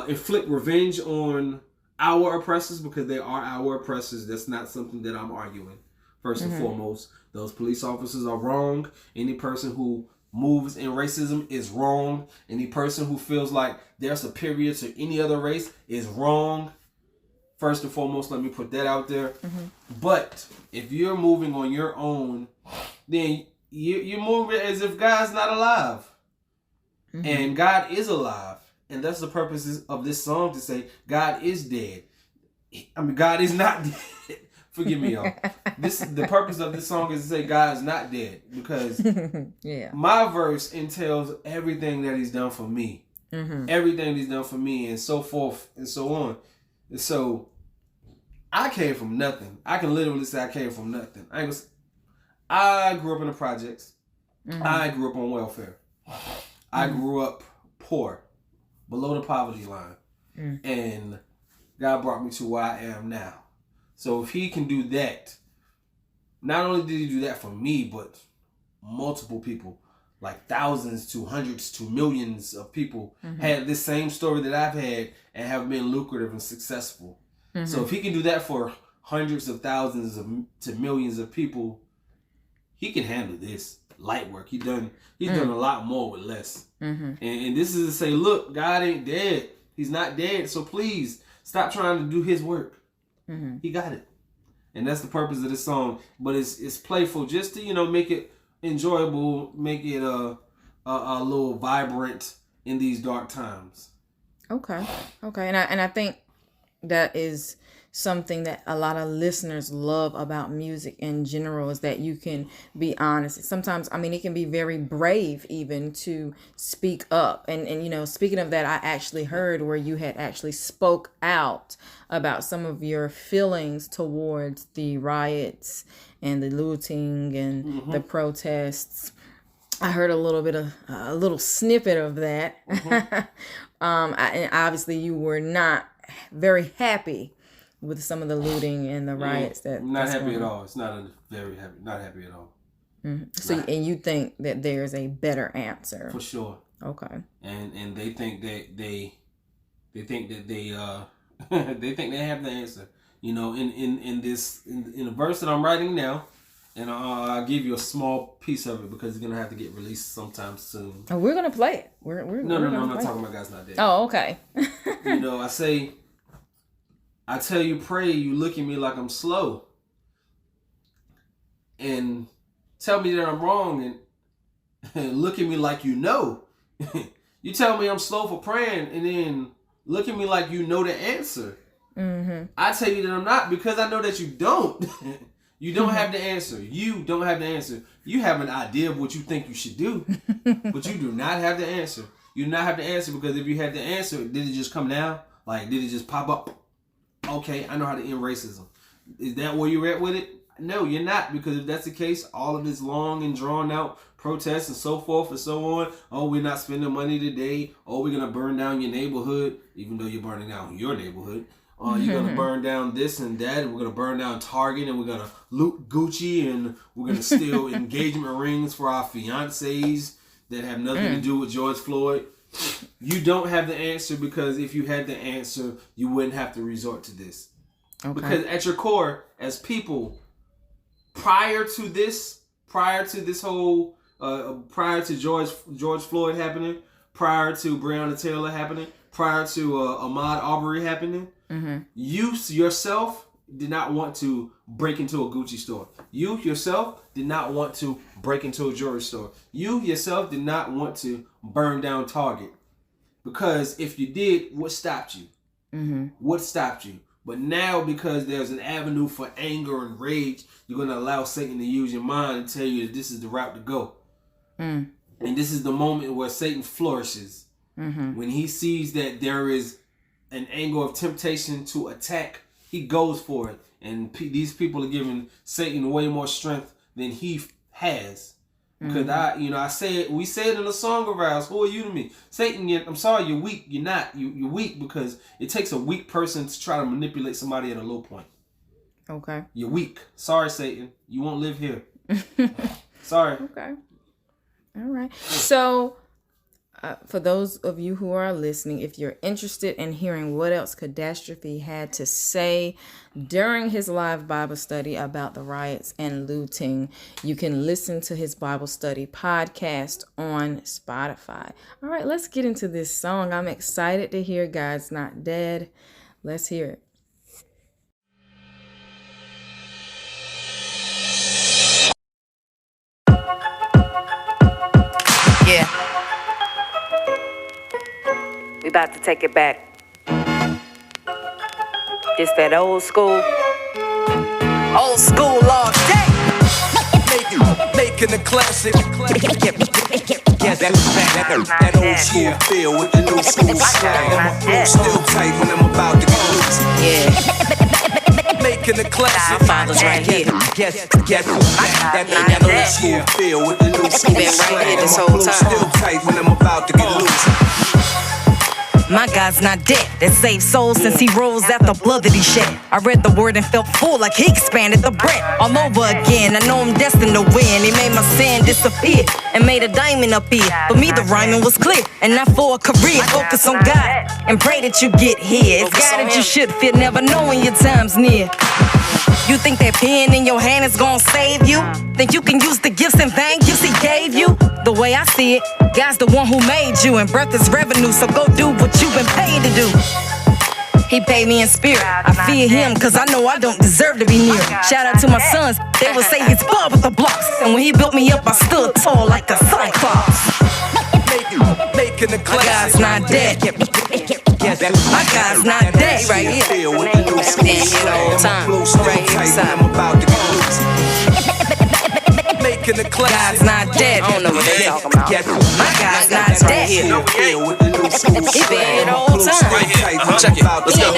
inflict revenge on our oppressors, because they are our oppressors, that's not something that I'm arguing. First and foremost, those police officers are wrong. Any person who moves in racism is wrong. Any person who feels like they're superior to any other race is wrong. First and foremost, let me put that out there. Mm-hmm. But if you're moving on your own, then you move it as if God's not alive. Mm-hmm. And God is alive. And that's the purpose of this song, to say God is dead. God is not dead. Forgive me, y'all. The purpose of this song is to say God is not dead. Because my verse entails everything that he's done for me. Mm-hmm. Everything he's done for me and so forth and so on. And so I came from nothing. I can literally say I came from nothing. I grew up in the projects. Mm-hmm. I grew up on welfare. Mm-hmm. I grew up poor, below the poverty line. Mm-hmm. And God brought me to where I am now. So if he can do that, not only did he do that for me, but multiple people, like thousands to hundreds to millions of people had this same story that I've had and have been lucrative and successful. Mm-hmm. So if he can do that for hundreds of thousands to millions of people, he can handle this. Light work. He's done a lot more with less. And this is to say, look, God ain't dead. He's not dead. So please stop trying to do his work. He got it. And that's the purpose of this song. But it's playful just to, make it enjoyable, make it a little vibrant in these dark times. Okay. And I think that is something that a lot of listeners love about music in general, is that you can be honest. Sometimes, it can be very brave even to speak up. And speaking of that, I actually heard where you had actually spoke out about some of your feelings towards the riots and the looting and the protests. I heard a little snippet of that. And obviously you were not very happy with some of the looting and the riots not happy at all. It's not happy at all. So, and you think that there's a better answer? For sure. Okay. And they think that they think that they have the answer. In the verse that I'm writing now, and I'll give you a small piece of it because it's gonna have to get released sometime soon. Oh, we're gonna play it. I'm not talking about God's Not Dead. Oh, okay. I say, I tell you, pray, you look at me like I'm slow. And tell me that I'm wrong and look at me like you know. You tell me I'm slow for praying and then look at me like you know the answer. I tell you that I'm not because I know that you don't. You don't have the answer. You don't have the answer. You have an idea of what you think you should do, but you do not have the answer. You do not have the answer because if you had the answer, did it just come now? Like, did it just pop up? Okay, I know how to end racism. Is that where you're at with it? No, you're not, because if that's the case, all of this long and drawn out protests and so forth and so on, oh, we're not spending money today, oh, we're going to burn down your neighborhood, even though you're burning down your neighborhood. You're going to burn down this and that, and we're going to burn down Target, and we're going to loot Gucci, and we're going to steal engagement rings for our fiancés that have nothing to do with George Floyd. You don't have the answer, because if you had the answer, you wouldn't have to resort to this. Okay. Because at your core, as people, prior to this whole, prior to George Floyd happening, prior to Breonna Taylor happening, prior to Ahmaud Arbery happening, you yourself did not want to break into a Gucci store. You yourself did not want to break into a jewelry store. You yourself did not want to burn down Target. Because if you did, what stopped you? What stopped you? But now, because there's an avenue for anger and rage, you're going to allow Satan to use your mind and tell you that this is the route to go. And this is the moment where Satan flourishes. When he sees that there is an angle of temptation to attack, he goes for it. And these people are giving Satan way more strength than he has. Because we say it in a song of ours. Who are you to me? Satan, I'm sorry, you're weak. You're not. You're weak because it takes a weak person to try to manipulate somebody at a low point. Okay. You're weak. Sorry, Satan. You won't live here. Sorry. Okay. All right. So, for those of you who are listening, if you're interested in hearing what else caDASHtrophe had to say during his live Bible study about the riots and looting, you can listen to his Bible study podcast on Spotify. All right, let's get into this song. I'm excited to hear God's Not Dead. Let's hear it. Yeah. We about to take it back. It's that old school all day. Making a classic. Yes, that old school feel with the new school slang. Still tight when I'm about to get loose. Yeah. Making a classic. Father's right here. Yes, that old school feel with the new school Been right here this slang. whole time. Still tight when I'm about to get loose. My God's not dead, that saved souls since he rose out the blood that he shed. I read the word and felt full like he expanded the bread. All over again, I know I'm destined to win. He made my sin disappear and made a diamond appear. For me the rhyming was clear, and not for a career. Focus on God and pray that you get here. It's God that you should fear, never knowing your time's near. You think that pen in your hand is gonna save you? Think you can use the gifts and vain gifts he gave you? The way I see it, God's the one who made you, and birth is revenue, so go do what you've been paid to do. He paid me in spirit. I fear him, cause I know I don't deserve to be near. Shout out to my sons, they would say he's above with the blocks. And when he built me up, I stood tall like a cyclops. Making the My God's not dead. My God's not dead. Right here. Stand here the whole time. Right here beside me. Making the class. God's not dead. I don't know what they talking about. My God's not dead. He been here the whole time. Right here. Check it. Let's go.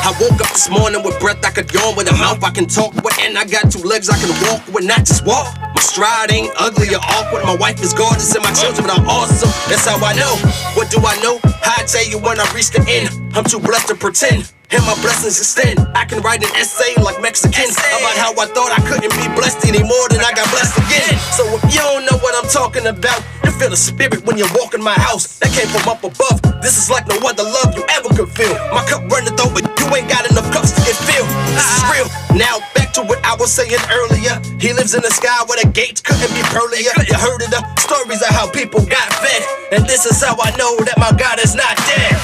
I woke up this morning with breath I could yawn, with a mouth I can talk with, and I got 2 legs I can walk with, not just walk. My stride ain't ugly or awkward. My wife is gorgeous and my children are awesome. That's how I know. What do I know? I tell you when I reach the end. I'm too blessed to pretend. And my blessings extend. I can write an essay like Mexican about how I thought I couldn't be blessed anymore, then I got blessed again. So if you don't know what I'm talking about, you feel the spirit when you walk in my house. That came from up above. This is like no other love you ever could feel. My cup runneth over, you ain't got enough cups to get filled. This is real. Now back to what I was saying earlier. He lives in the sky where the gates couldn't be pearlier. You heard of the stories of how people got fed, and this is how I know that my God is not dead.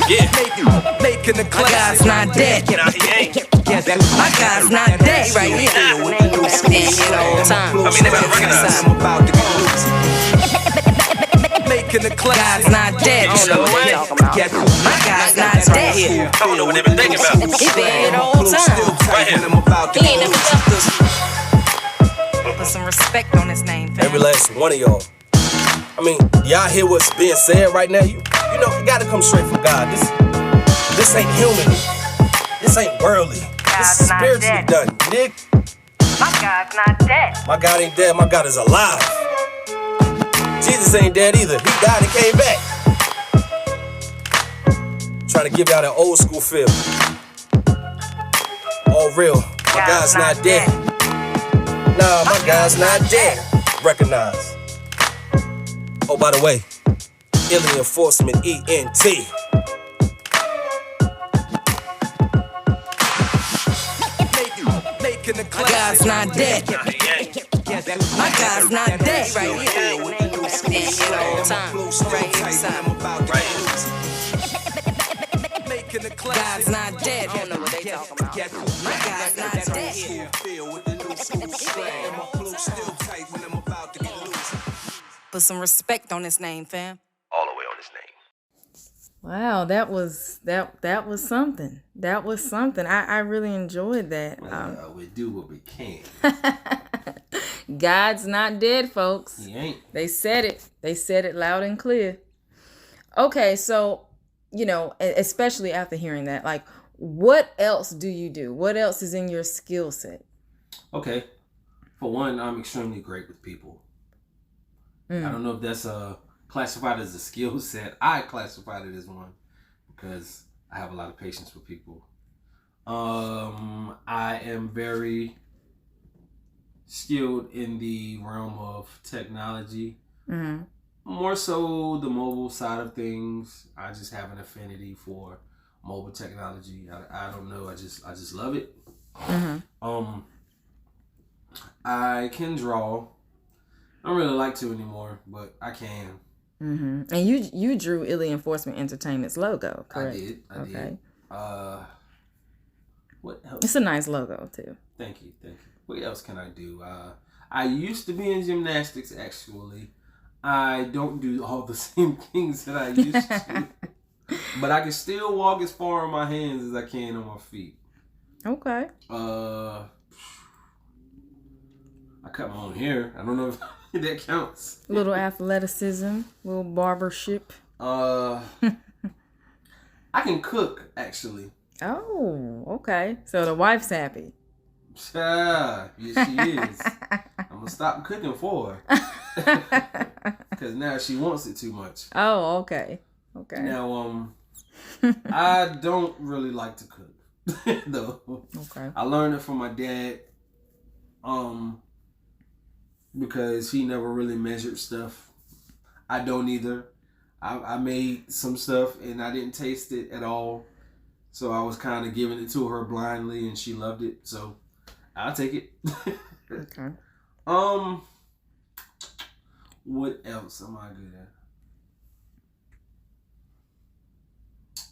Yeah, making the class. My God's not dead. Nah, he ain't. My God's not dead. Right here. Stand here the whole time. I mean, they better recognize I'm about to get loose. Making the class. God's not dead. I don't know what they talking about. My God's not dead. I don't know what they've been thinking about. He been here the whole time. Right here. I'm about to He ain't never left us. Put some respect on his name, fam. Every last one of y'all. I mean, y'all hear what's being said right now? You know, it gotta come straight from God. This ain't human. This ain't worldly. This is spiritually done, Nick. My God's not dead. My God ain't dead. My God is alive. Jesus ain't dead either. He died and came back. Trying to give y'all that old school feel. All real. My God's not dead. Nah, my God's not dead. Recognize. Oh, by the way, Eley Enforcement ENT. My God's not dead. My God's not dead. Right here. Stand here the whole time. Right here beside me. God's not dead. I don't know what they talking about. My God's not dead. Put some respect on his name, fam. All the way on his name. Wow, that was something. That was something. I really enjoyed that. We do what we can. God's not dead, folks. He ain't. They said it. They said it loud and clear. Okay, so, you know, especially after hearing that, like, what else do you do? What else is in your skill set? Okay. For one, I'm extremely great with people. I don't know if that's classified as a skill set. I classified it as one because I have a lot of patience with people. I am very skilled in the realm of technology. Mm-hmm. More so the mobile side of things. I just have an affinity for mobile technology. I don't know. I just love it. Mm-hmm. I can draw. I don't really like to anymore, but I can. Mm-hmm. And you drew Eley Enforcement Entertainment's logo, correct? I did. What else? It's a nice logo too. Thank you. What else can I do? I used to be in gymnastics, actually. I don't do all the same things that I used to. But I can still walk as far on my hands as I can on my feet. Okay. I cut my own hair. I don't know if that counts. Little athleticism, little barbership. I can cook, actually. Oh, okay. So the wife's happy. Yes, she is. I'm gonna stop cooking for her because now she wants it too much. Oh, okay. Now, I don't really like to cook though. Okay. I learned it from my dad, because he never really measured stuff. I don't either. I made some stuff and I didn't taste it at all. So I was kind of giving it to her blindly, and she loved it. So I'll take it. Okay. What else am I good at?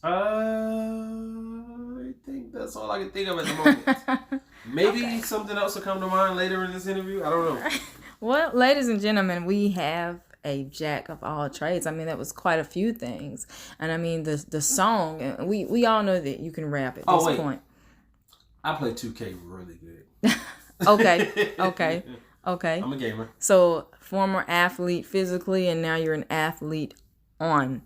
I think that's all I can think of at the moment. Maybe something else will come to mind later in this interview. I don't know. Well, ladies and gentlemen, we have a jack of all trades. I mean, that was quite a few things. And I mean, the song, we all know that you can rap at this point. I play 2K really good. Okay. I'm a gamer. So, former athlete physically, and now you're an athlete on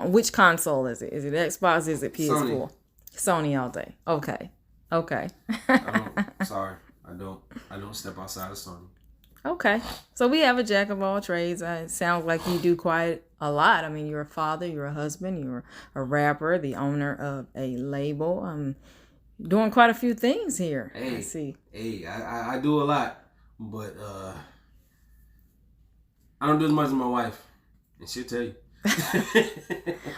which console is it? Is it Xbox? Is it PS4? Sony all day. Okay. Sorry, I don't step outside of Sony. Okay. So we have a jack of all trades. It sounds like you do quite a lot. I mean, you're a father, you're a husband, you're a rapper, the owner of a label. Doing quite a few things here. Hey, I see. Hey, I do a lot, but I don't do as much as my wife, and she'll tell you.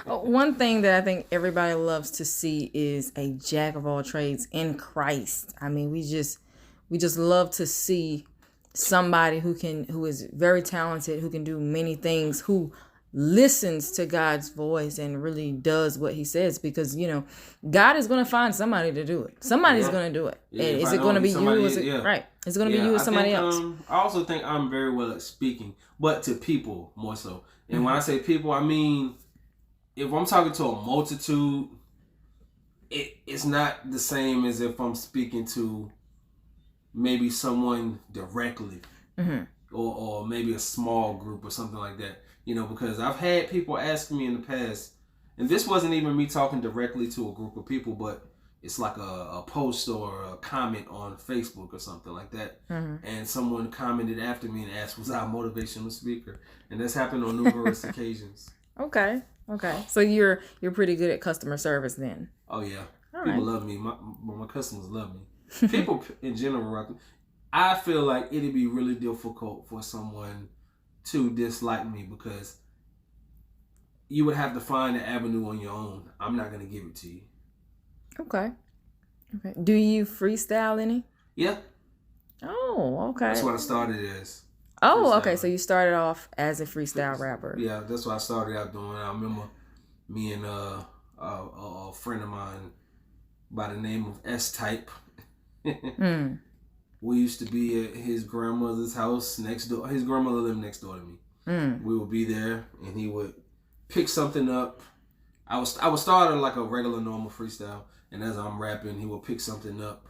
One thing that I think everybody loves to see is a jack of all trades in Christ. I mean, we just love to see somebody who is very talented, who can do many things, who listens to God's voice and really does what he says, because God is going to find somebody to do it. Somebody's going to do it. Is it going to be you? Right. Is it going to be you or somebody else? I also think I'm very well at speaking, but to people more so. And when I say people, I mean, if I'm talking to a multitude, it's not the same as if I'm speaking to maybe someone directly, or maybe a small group or something like that. Because I've had people ask me in the past, and this wasn't even me talking directly to a group of people, but it's like a post or a comment on Facebook or something like that. And someone commented after me and asked, was I a motivational speaker? And that's happened on numerous occasions. Okay. So you're pretty good at customer service then. Oh yeah. All People right. love me. My customers love me. People in general, I feel like it'd be really difficult for someone to dislike me, because you would have to find an avenue on your own. I'm not going to give it to you. Okay. Do you freestyle any? Yeah. Oh, okay. That's what I started as. Oh, okay. So you started off as a freestyle rapper. Yeah, that's what I started out doing. I remember me and a friend of mine by the name of S-Type. We used to be at his grandmother's house next door. His grandmother lived next door to me. We would be there, and he would pick something up. I would start like a regular normal freestyle, and as I'm rapping, he would pick something up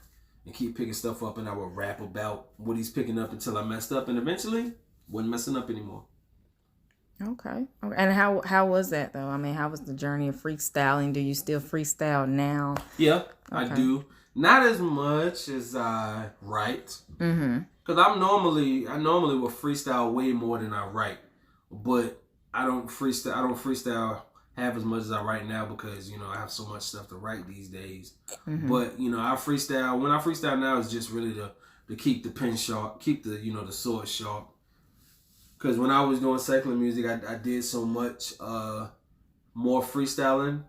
and keep picking stuff up, and I would rap about what he's picking up until I messed up, and eventually wasn't messing up anymore. Okay. And how was that though? I mean, how was the journey of freestyling? Do you still freestyle now? Yeah, I do. Not as much as I write. Because I normally will freestyle way more than I write, but I don't freestyle half as much as I write now, because I have so much stuff to write these days. But I freestyle. When I freestyle now, it's just really to keep the pen sharp, keep the the sword sharp. Because when I was doing secular music, I did so much more freestyling,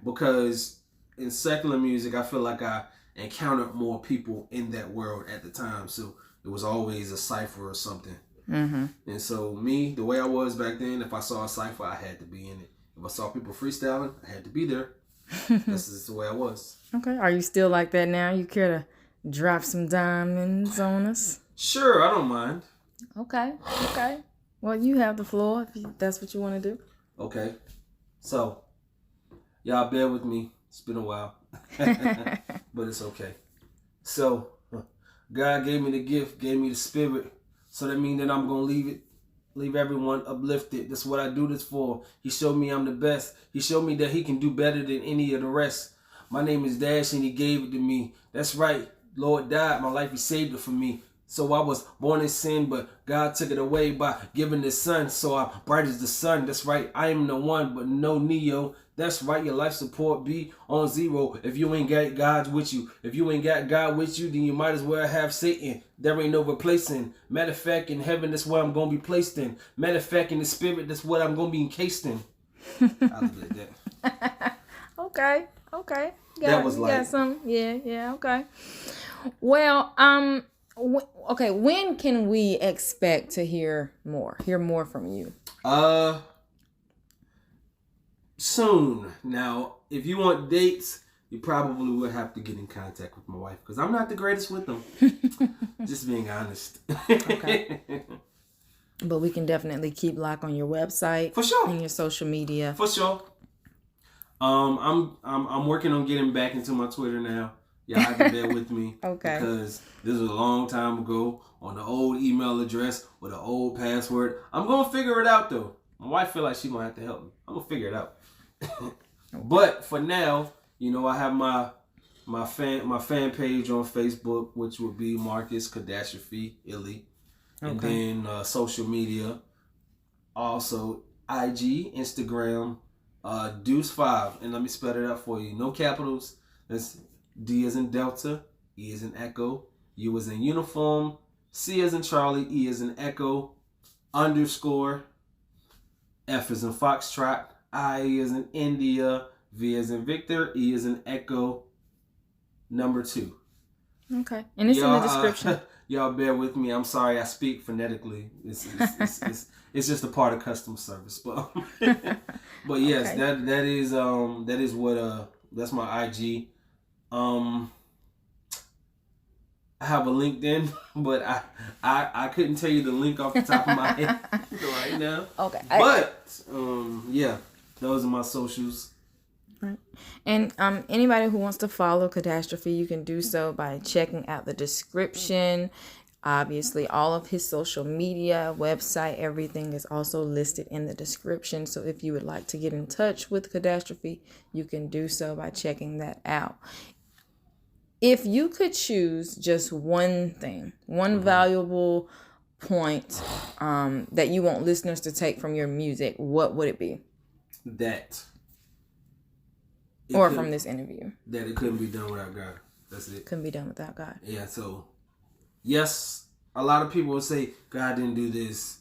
because in secular music, I feel like I encountered more people in that world at the time, so it was always a cipher or something. And so me, the way I was back then, if I saw a cipher, I had to be in it. If I saw people freestyling, I had to be there. That's just the way I was. Okay. Are you still like that now? You care to drop some diamonds on us? Sure, I don't mind. Okay. Well, you have the floor if that's what you want to do. Okay. So, y'all bear with me. It's been a while. But it's okay. So, God gave me the gift, gave me the spirit. So that means that I'm going to leave everyone uplifted. That's what I do this for. He showed me I'm the best. He showed me that he can do better than any of the rest. My name is Dash and he gave it to me. That's right. Lord died. My life, he saved it for me. So I was born in sin, but God took it away by giving his son. So I'm bright as the sun. That's right. I am the one, but no Neo. That's right. Your life support be on zero if you ain't got God with you. If you ain't got God with you, then you might as well have Satan. There ain't no replacing. Matter of fact, in heaven, that's where I'm going to be placed in. Matter of fact, in the spirit, that's what I'm going to be encased in. I'll leave it at that. Okay. Okay. That was like got some. Yeah. Okay. Well, okay. When can we expect to hear more? Hear more from you? Soon. Now, if you want dates, you probably will have to get in contact with my wife because I'm not the greatest with them. Just being honest. Okay. But we can definitely keep lock on your website For sure. and your social media. For sure. I'm working on getting back into my Twitter now. Y'all have to bear with me. Okay. Because this was a long time ago on the old email address with an old password. I'm gonna figure it out though. My wife feel like she gonna have to help me. I'm gonna figure it out. But for now, you know, I have my fan page on Facebook, which would be Marcus caDASHtrophe Eley, and then social media, also IG, Instagram, Deuce5, and let me spell it out for you. No capitals. That's D as in Delta, E as in Echo, U as in Uniform, C as in Charlie, E as in Echo, _ F as in Foxtrot, I as in India, V as in Victor, E as in Echo, #2. Okay. And it's in the description. Y'all bear with me. I'm sorry I speak phonetically. It's just a part of customer service. But but yes, okay. that is what that's my IG. I have a LinkedIn, but I couldn't tell you the link off the top of my head right now. Okay. But yeah, those are my socials. Right. And anybody who wants to follow caDASHtrophe, you can do so by checking out the description. Obviously, all of his social media, website, everything is also listed in the description. So if you would like to get in touch with caDASHtrophe, you can do so by checking that out. If you could choose just one thing, one valuable point that you want listeners to take from your music, what would it be? Or from this interview. That it couldn't be done without God. That's it. Couldn't be done without God. Yeah, so, yes, a lot of people will say, God didn't do this.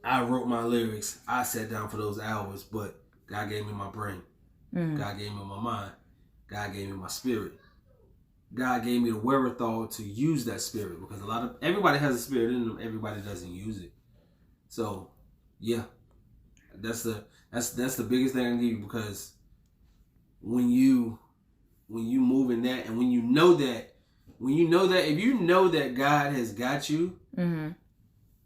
I wrote my lyrics. I sat down for those hours, but God gave me my brain. Mm-hmm. God gave me my mind. God gave me my spirit. God gave me the wherewithal to use that spirit because everybody has a spirit in them. Everybody doesn't use it. So, yeah, that's the biggest thing I can give you because when you move in that and when you know that if you know that God has got you, mm-hmm.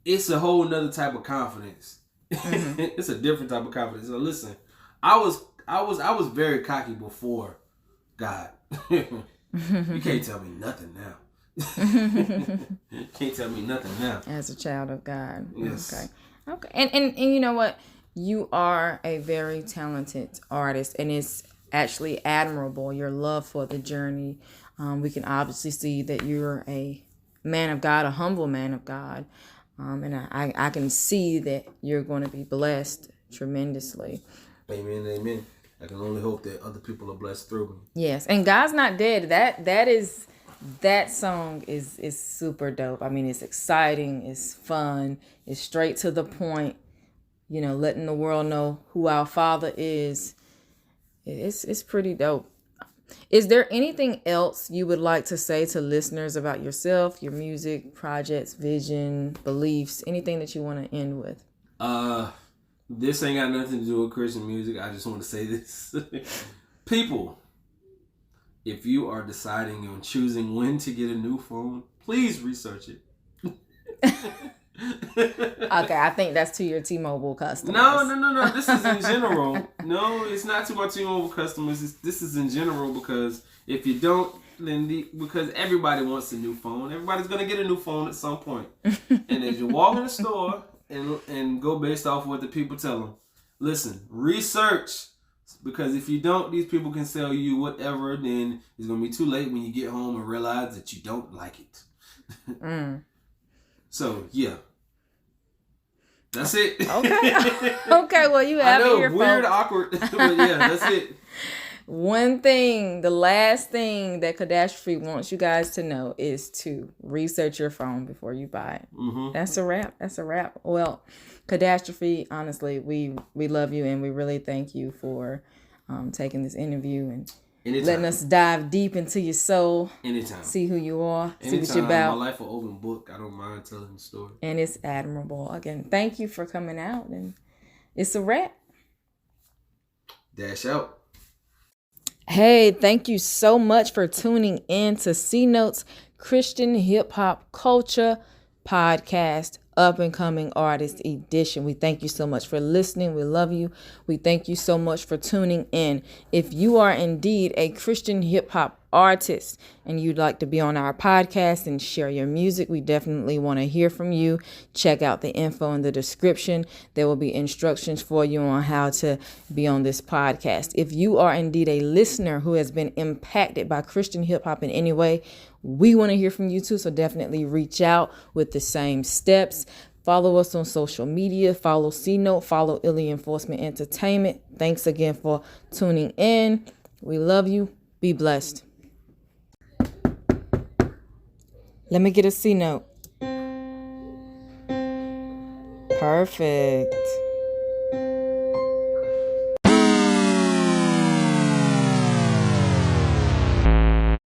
It's a whole nother type of confidence. Mm-hmm. It's a different type of confidence. So listen, I was very cocky before God. You can't tell me nothing now. Can't tell me nothing now. As a child of God. Yes. Okay. And you know what? You are a very talented artist, and it's actually admirable, your love for the journey. We can obviously see that you're a man of God, a humble man of God. And I can see that you're going to be blessed tremendously. Amen, amen. I can only hope that other people are blessed through me. Yes, and God's Not Dead. That song is super dope. I mean, it's exciting, it's fun, it's straight to the point. You know, letting the world know who our Father is. It's pretty dope. Is there anything else you would like to say to listeners about yourself, your music, projects, vision, beliefs, anything that you want to end with? This ain't got nothing to do with Christian music. I just want to say this. People, if you are deciding on choosing when to get a new phone, please research it. Okay, I think that's to your T-Mobile customers. No. This is in general. No, it's not to my T-Mobile customers. This is in general because if you don't, then because everybody wants a new phone. Everybody's going to get a new phone at some point. And as you walk in the store and go based off what the people tell them, listen, research. Because if you don't, these people can sell you whatever. Then it's going to be too late when you get home and realize that you don't like it. So, yeah. That's it. Okay, well, you have it here, weird, folks. awkward. But yeah, that's it. One thing, the last thing that caDASHtrophe wants you guys to know is to research your phone before you buy it. Mm-hmm. That's a wrap. Well, caDASHtrophe, honestly, we love you and we really thank you for taking this interview and Anytime. letting us dive deep into your soul. Anytime. See who you are. Anytime. See what you're about. My life an open book. I don't mind telling the story. And it's admirable. Again, thank you for coming out. And it's a wrap. Dash out. Hey, thank you so much for tuning in to C Notes Christian Hip Hop Culture Podcast, Up and Coming Artist Edition. We thank you so much for listening. We love you. We thank you so much for tuning in. If you are indeed a Christian hip hop artist and you'd like to be on our podcast and share your music, we definitely want to hear from you. Check out the info in the description. There will be instructions for you on how to be on this podcast. If you are indeed a listener who has been impacted by Christian hip hop in any way, we want to hear from you too. So definitely reach out with the same steps. Follow us on social media. Follow C-Note. Follow Eley Enforcement Entertainment. Thanks again for tuning in. We love you. Be blessed. Let me get a C-Note. Perfect.